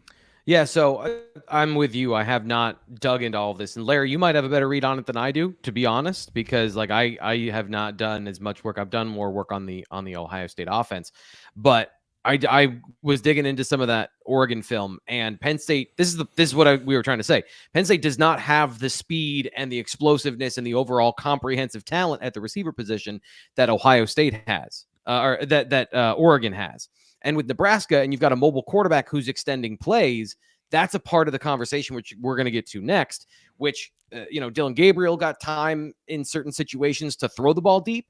Yeah, so I'm with you. I have not dug into all of this. And Larry, you might have a better read on it than I do, to be honest, because I have not done as much work. I've done more work on the Ohio State offense. But I was digging into some of that Oregon film, and Penn State, this is what we were trying to say. Penn State does not have the speed and the explosiveness and the overall comprehensive talent at the receiver position that Ohio State has, or that Oregon has. And with Nebraska, and you've got a mobile quarterback who's extending plays, that's a part of the conversation, which we're going to get to next, which, Dylan Gabriel got time in certain situations to throw the ball deep.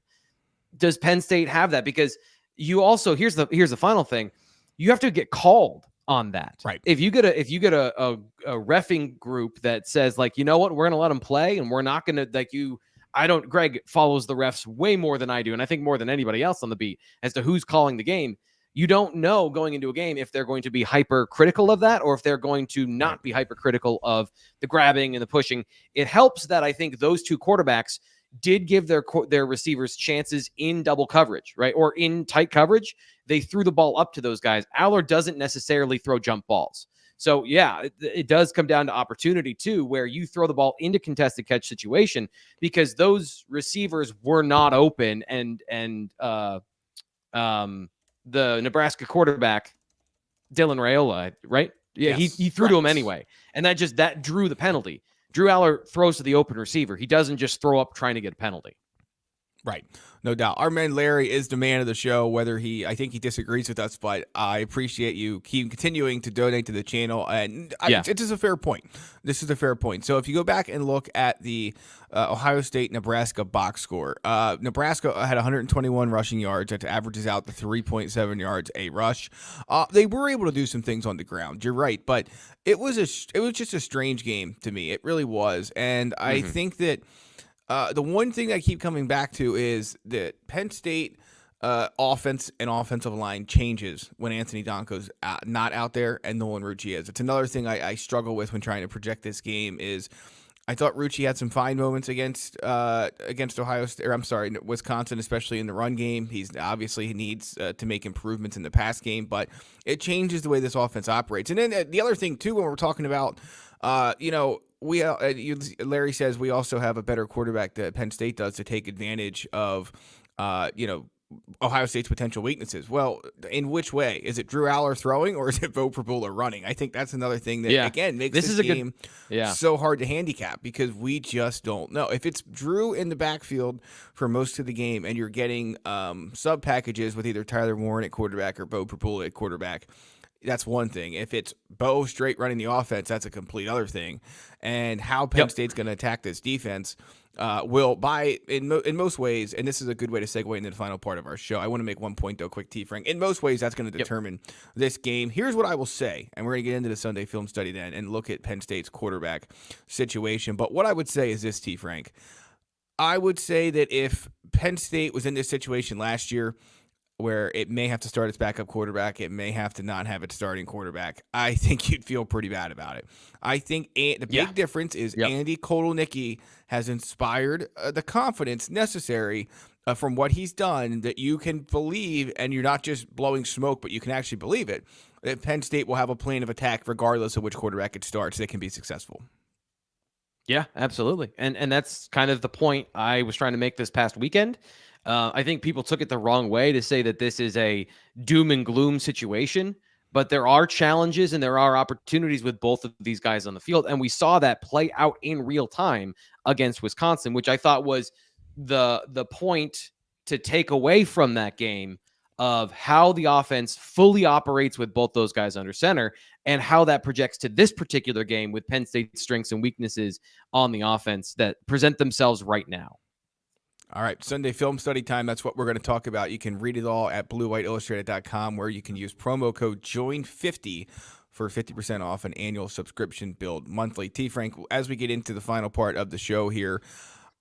Does Penn State have that? Because you also, here's the final thing. You have to get called on that. Right. If you get a reffing group that says, like, you know what, we're going to let them play and we're not going to, Greg follows the refs way more than I do, and I think more than anybody else on the beat as to who's calling the game. You don't know going into a game if they're going to be hypercritical of that or if they're going to not be hypercritical of the grabbing and the pushing. It helps that I think those two quarterbacks did give their receivers chances in double coverage, right? Or in tight coverage. They threw the ball up to those guys. Allar doesn't necessarily throw jump balls. So, yeah, it does come down to opportunity, too, where you throw the ball into contested catch situation because those receivers were not open and the Nebraska quarterback, Dylan Raiola, right? Yeah, Yes, he threw to him anyway. And that drew the penalty. Drew Allar throws to the open receiver. He doesn't just throw up trying to get a penalty. Right. No doubt. Our man Larry is the man of the show, I think he disagrees with us, but I appreciate you keep continuing to donate to the channel. And it is a fair point. This is a fair point. So if you go back and look at the Ohio State-Nebraska box score, Nebraska had 121 rushing yards. That averages out to 3.7 yards a rush. They were able to do some things on the ground. You're right. But it was just a strange game to me. It really was. And I think that the one thing I keep coming back to is that Penn State offense and offensive line changes when Anthony Donkoh's not out there and Nolan Rucci is. It's another thing I struggle with when trying to project this game is I thought Rucci had some fine moments against Ohio State, or I'm sorry, Wisconsin, especially in the run game. He needs to make improvements in the pass game, but it changes the way this offense operates. And then the other thing too, when we're talking about, Larry says we also have a better quarterback that Penn State does to take advantage of, Ohio State's potential weaknesses. Well, in which way? Is it Drew Allar throwing or is it Bo Prabula running? I think that's another thing that, again, makes this game so hard to handicap because we just don't know. If it's Drew in the backfield for most of the game and you're getting sub packages with either Tyler Warren at quarterback or Bo Prabula at quarterback, that's one thing. If it's Bo straight running the offense, that's a complete other thing. And how Penn State's going to attack this defense in most ways, and this is a good way to segue into the final part of our show. I want to make one point, though, quick, T-Frank. In most ways, that's going to determine this game. Here's what I will say, and we're going to get into the Sunday film study then and look at Penn State's quarterback situation. But what I would say is this, T-Frank. I would say that if Penn State was in this situation last year, where it may have to start its backup quarterback, it may have to not have its starting quarterback, I think you'd feel pretty bad about it. I think the big difference is Andy Kotelnicki has inspired the confidence necessary from what he's done that you can believe, and you're not just blowing smoke, but you can actually believe it, that Penn State will have a plan of attack regardless of which quarterback it starts that can be successful. Yeah, absolutely. And that's kind of the point I was trying to make this past weekend. I think people took it the wrong way to say that this is a doom and gloom situation, but there are challenges and there are opportunities with both of these guys on the field. And we saw that play out in real time against Wisconsin, which I thought was the point to take away from that game of how the offense fully operates with both those guys under center and how that projects to this particular game with Penn State's strengths and weaknesses on the offense that present themselves right now. All right, Sunday film study time. That's what we're going to talk about. You can read it all at bluewhiteillustrated.com, where you can use promo code JOIN50 for 50% off an annual subscription billed monthly. T-Frank, as we get into the final part of the show here,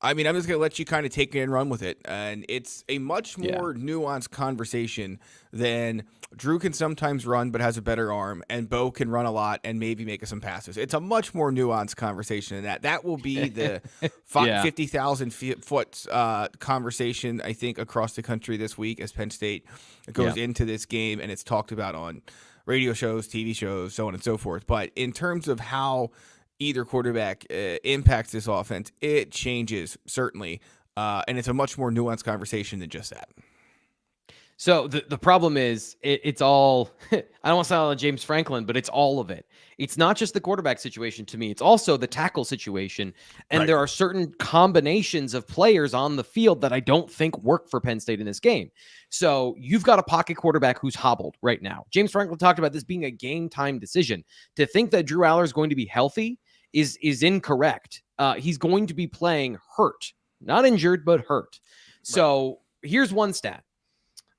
I mean, I'm just going to let you kind of take it and run with it. And it's a much more nuanced conversation than Drew can sometimes run but has a better arm, and Bo can run a lot and maybe make some passes. It's a much more nuanced conversation than that. That will be the 50,000 foot conversation, I think, across the country this week as Penn State goes into this game, and it's talked about on radio shows, TV shows, so on and so forth. But in terms of how either quarterback impacts this offense, it changes, certainly. And it's a much more nuanced conversation than just that. So the problem is it's all, I don't want to sound like James Franklin, but it's all of it. It's not just the quarterback situation to me. It's also the tackle situation. And Right. there are certain combinations of players on the field that I don't think work for Penn State in this game. So you've got a pocket quarterback who's hobbled right now. James Franklin talked about this being a game time decision. To think that Drew Allar is going to be healthy is incorrect. He's going to be playing hurt, not injured, but hurt. So here's one stat.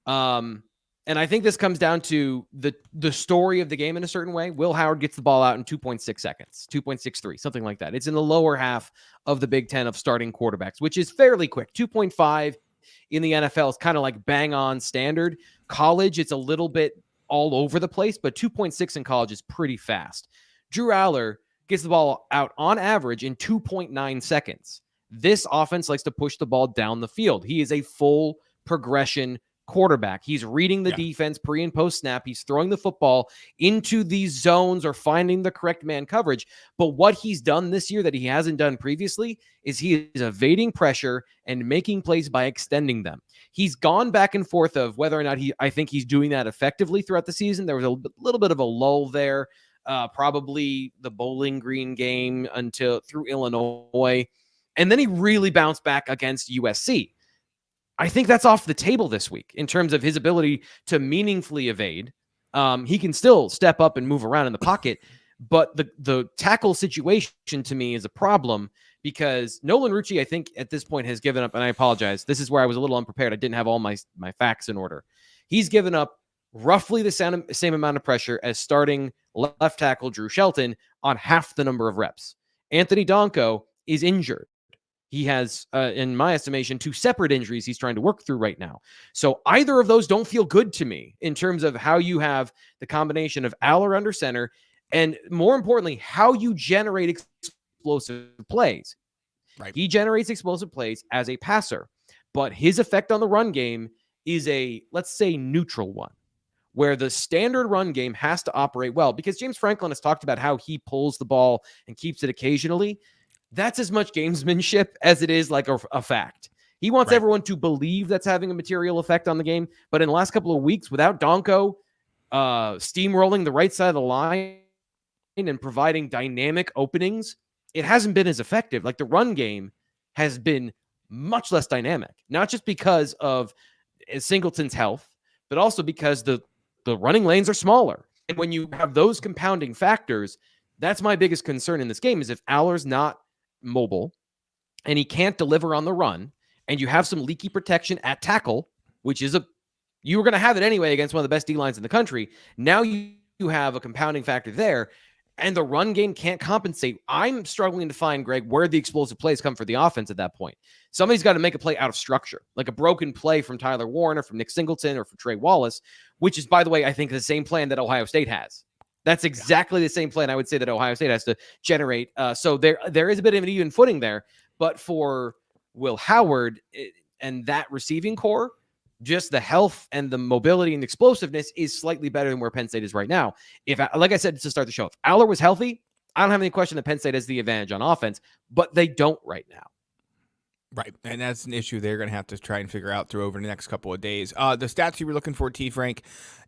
And I think this comes down to the story of the game in a certain way. Will Howard gets the ball out in 2.6 seconds, 2.63, something like that. It's in the lower half of the Big Ten of starting quarterbacks, which is fairly quick. 2.5 in the NFL is kind of like bang on standard. College, it's a little bit all over the place, but 2.6 in college is pretty fast. Drew Allar gets the ball out on average in 2.9 seconds. This offense likes to push the ball down the field. He is a full progression quarterback. He's reading the defense pre and post snap. He's throwing the football into these zones or finding the correct man coverage. But what he's done this year that he hasn't done previously is he is evading pressure and making plays by extending them. He's gone back and forth of whether or not I think he's doing that effectively throughout the season. There was a little bit of a lull there, probably the Bowling Green game through Illinois. And then he really bounced back against USC. I think that's off the table this week in terms of his ability to meaningfully evade. He can still step up and move around in the pocket, but the tackle situation to me is a problem because Nolan Rucci, I think at this point has given up, and I apologize. This is where I was a little unprepared. I didn't have all my facts in order. He's given up roughly the same amount of pressure as starting left tackle Drew Shelton on half the number of reps. Anthony Donkoh is injured. He has, in my estimation, 2 separate injuries he's trying to work through right now. So either of those don't feel good to me in terms of how you have the combination of Allar under center and, more importantly, how you generate explosive plays. Right. He generates explosive plays as a passer, but his effect on the run game is a, let's say, neutral one, where the standard run game has to operate well because James Franklin has talked about how he pulls the ball and keeps it occasionally. That's as much gamesmanship as it is like a fact. He wants everyone to believe that's having a material effect on the game. But in the last couple of weeks, without Donkoh steamrolling the right side of the line and providing dynamic openings, it hasn't been as effective. Like the run game has been much less dynamic, not just because of Singleton's health, but also because the running lanes are smaller. And when you have those compounding factors, that's my biggest concern in this game is if Allar's not mobile and he can't deliver on the run and you have some leaky protection at tackle, which is you were going to have it anyway against one of the best D-lines in the country. Now you have a compounding factor there and the run game can't compensate. I'm struggling to find, Greg, where the explosive plays come for the offense at that point. Somebody's got to make a play out of structure, like a broken play from Tyler Warren or from Nick Singleton or from Trey Wallace, which is, by the way, I think the same plan that Ohio State has. That's exactly the same plan I would say that Ohio State has to generate. So there is a bit of an even footing there. But for Will Howard and that receiving core, just the health and the mobility and explosiveness is slightly better than where Penn State is right now. Like I said to start the show, if Allar was healthy, I don't have any question that Penn State has the advantage on offense, but they don't right now. Right, and that's an issue they're going to have to try and figure out over the next couple of days. The stats you were looking for, T. Frank,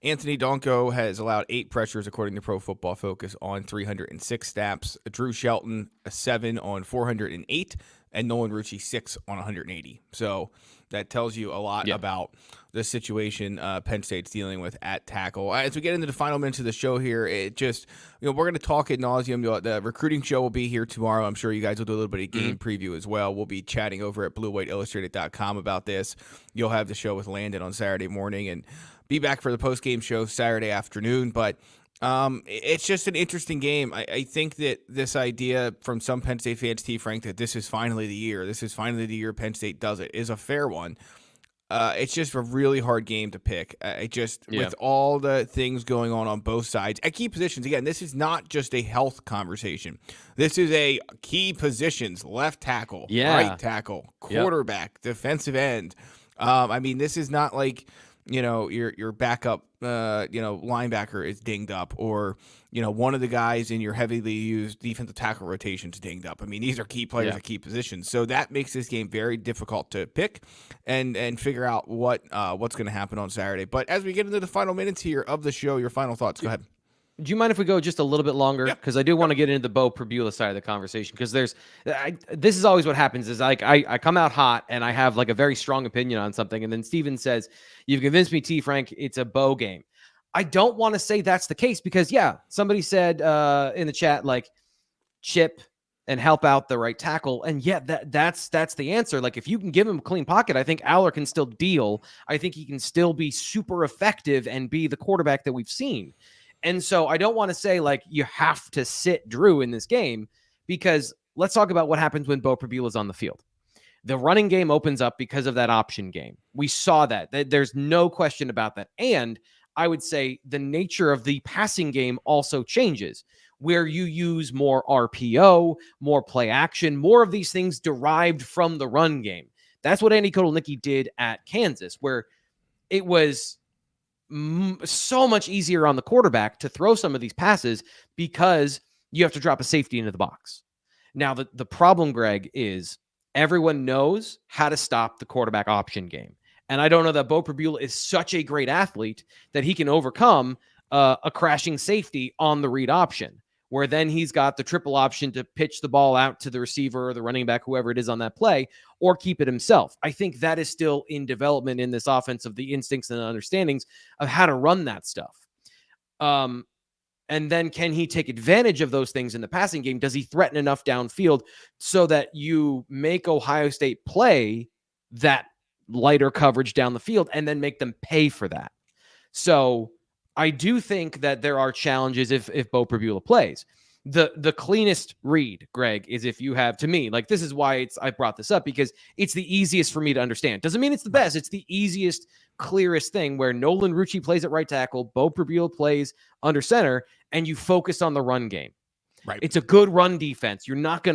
Anthony Donkoh has allowed 8 pressures according to Pro Football Focus on 306 snaps. Drew Shelton, 7 on 408, and Nolan Rucci, 6 on 180. So that tells you a lot about the situation Penn State's dealing with at tackle. As we get into the final minutes of the show here, it just, we're going to talk ad nauseum. The recruiting show will be here tomorrow. I'm sure you guys will do a little bit of game preview as well. We'll be chatting over at BlueWhiteIllustrated.com about this. You'll have the show with Landon on Saturday morning and be back for the post-game show Saturday afternoon. But it's just an interesting game. I think that this idea from some Penn State fans, T. Frank, that this is finally the year. This is finally the year Penn State does it is a fair one. It's just a really hard game to pick. With all the things going on both sides at key positions. Again, this is not just a health conversation. This is a key positions: left tackle, right tackle, quarterback, defensive end. I mean, this is not like your backup linebacker is dinged up, or one of the guys in your heavily used defensive tackle rotations dinged up. I mean, these are key players at key positions, so that makes this game very difficult to pick and figure out what's going to happen on Saturday. But as we get into the final minutes here of the show, your final thoughts. Go ahead. Do you mind if we go just a little bit longer? Because I do want to get into the Bo Pribula side of the conversation. Because this is always what happens is like I come out hot and I have like a very strong opinion on something, and then Steven says, "You've convinced me, T. Frank, it's a Bo game." I don't want to say that's the case because somebody said in the chat like chip and help out the right tackle, and that's the answer. Like if you can give him a clean pocket, I think Allar can still deal. I think he can still be super effective and be the quarterback that we've seen. And so I don't want to say like you have to sit Drew in this game, because let's talk about what happens when Bo Pribula is on the field. The running game opens up because of that option game. We saw that. There's no question about that. And I would say the nature of the passing game also changes, where you use more RPO, more play action, more of these things derived from the run game. That's what Andy Kotelnicki did at Kansas, where it was so much easier on the quarterback to throw some of these passes because you have to drop a safety into the box. Now, the problem, Greg, is everyone knows how to stop the quarterback option game. And I don't know that Bo Pribula is such a great athlete that he can overcome a crashing safety on the read option, where then he's got the triple option to pitch the ball out to the receiver or the running back, whoever it is on that play, or keep it himself. I think that is still in development in this offense, of the instincts and understandings of how to run that stuff. And then can he take advantage of those things in the passing game? Does he threaten enough downfield so that you make Ohio State play that lighter coverage down the field and then make them pay for that? So I do think that there are challenges if Bo Pribula plays. The cleanest read, Greg, is if you have, to me, like this is why I brought this up, because it's the easiest for me to understand. Doesn't mean it's the best. It's the easiest, clearest thing, where Nolan Rucci plays at right tackle, Bo Pribula plays under center, and you focus on the run game. Right. It's a good run defense. You're not going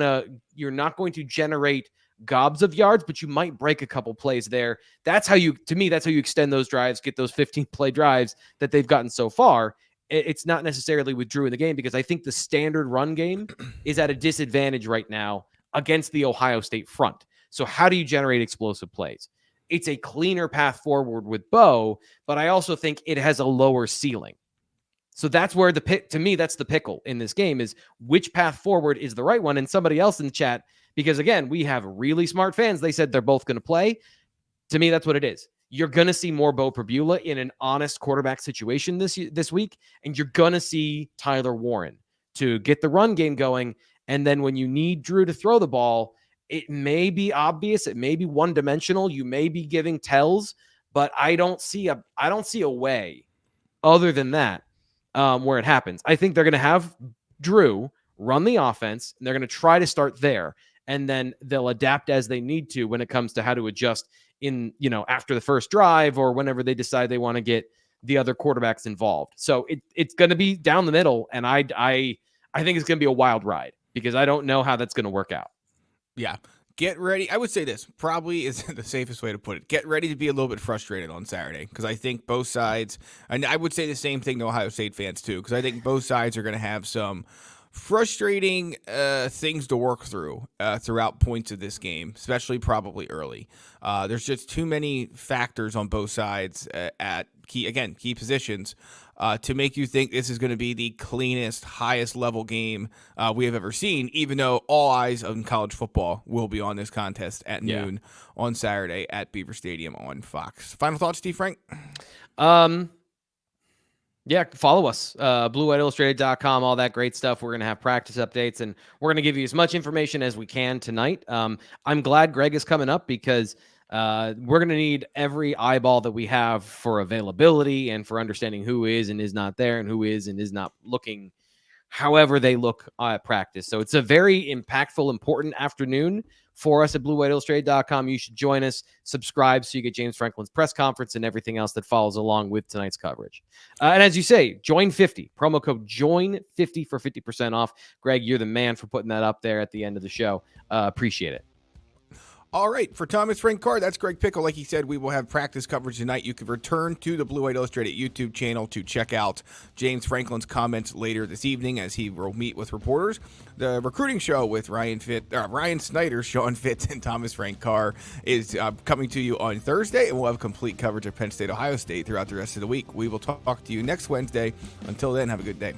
to generate gobs of yards, but you might break a couple plays there. That's how you extend those drives, get those 15-play drives that they've gotten so far. It's not necessarily with Drew in the game, because I think the standard run game is at a disadvantage right now against the Ohio State front. So how do you generate explosive plays? It's a cleaner path forward with Bo, but I also think it has a lower ceiling. So that's where to me, that's the pickle in this game, is which path forward is the right one. And somebody else in the chat, because again, we have really smart fans, they said they're both going to play. To me, that's what it is. You're going to see more Bo Pribula in an honest quarterback situation this week, and you're going to see Tyler Warren to get the run game going. And then when you need Drew to throw the ball, it may be obvious, it may be one-dimensional, you may be giving tells, but I don't see a way other than that where it happens. I think they're going to have Drew run the offense, and they're going to try to start there, and then they'll adapt as they need to when it comes to how to adjust in, after the first drive or whenever they decide they want to get the other quarterbacks involved. So it's going to be down the middle, and I think it's going to be a wild ride, because I don't know how that's going to work out. Yeah. Get ready. I would say this probably is the safest way to put it. Get ready to be a little bit frustrated on Saturday, because I think both sides, and I would say the same thing to Ohio State fans too, because I think both sides are going to have some frustrating things to work through throughout points of this game, especially probably early. There's just too many factors on both sides at key positions to make you think this is going to be the cleanest, highest level game we have ever seen, even though all eyes on college football will be on this contest at noon on Saturday at Beaver Stadium on Fox. Final thoughts, Steve Frank? Yeah, follow us, BlueWhiteIllustrated.com, all that great stuff. We're going to have practice updates, and we're going to give you as much information as we can tonight. I'm glad Greg is coming up, because we're going to need every eyeball that we have for availability and for understanding who is and is not there, and who is and is not looking however they look at practice. So it's a very impactful, important afternoon for us at BlueWhiteIllustrated.com. You should join us, subscribe, so you get James Franklin's press conference and everything else that follows along with tonight's coverage. And as you say, join 50, promo code JOIN50 for 50% off. Greg, you're the man for putting that up there at the end of the show. Appreciate it. All right, for Thomas Frank Carr, that's Greg Pickel. Like he said, we will have practice coverage tonight. You can return to the Blue White Illustrated YouTube channel to check out James Franklin's comments later this evening as he will meet with reporters. The recruiting show with Ryan Snyder, Sean Fitz, and Thomas Frank Carr is coming to you on Thursday, and we'll have complete coverage of Penn State, Ohio State throughout the rest of the week. We will talk to you next Wednesday. Until then, have a good day.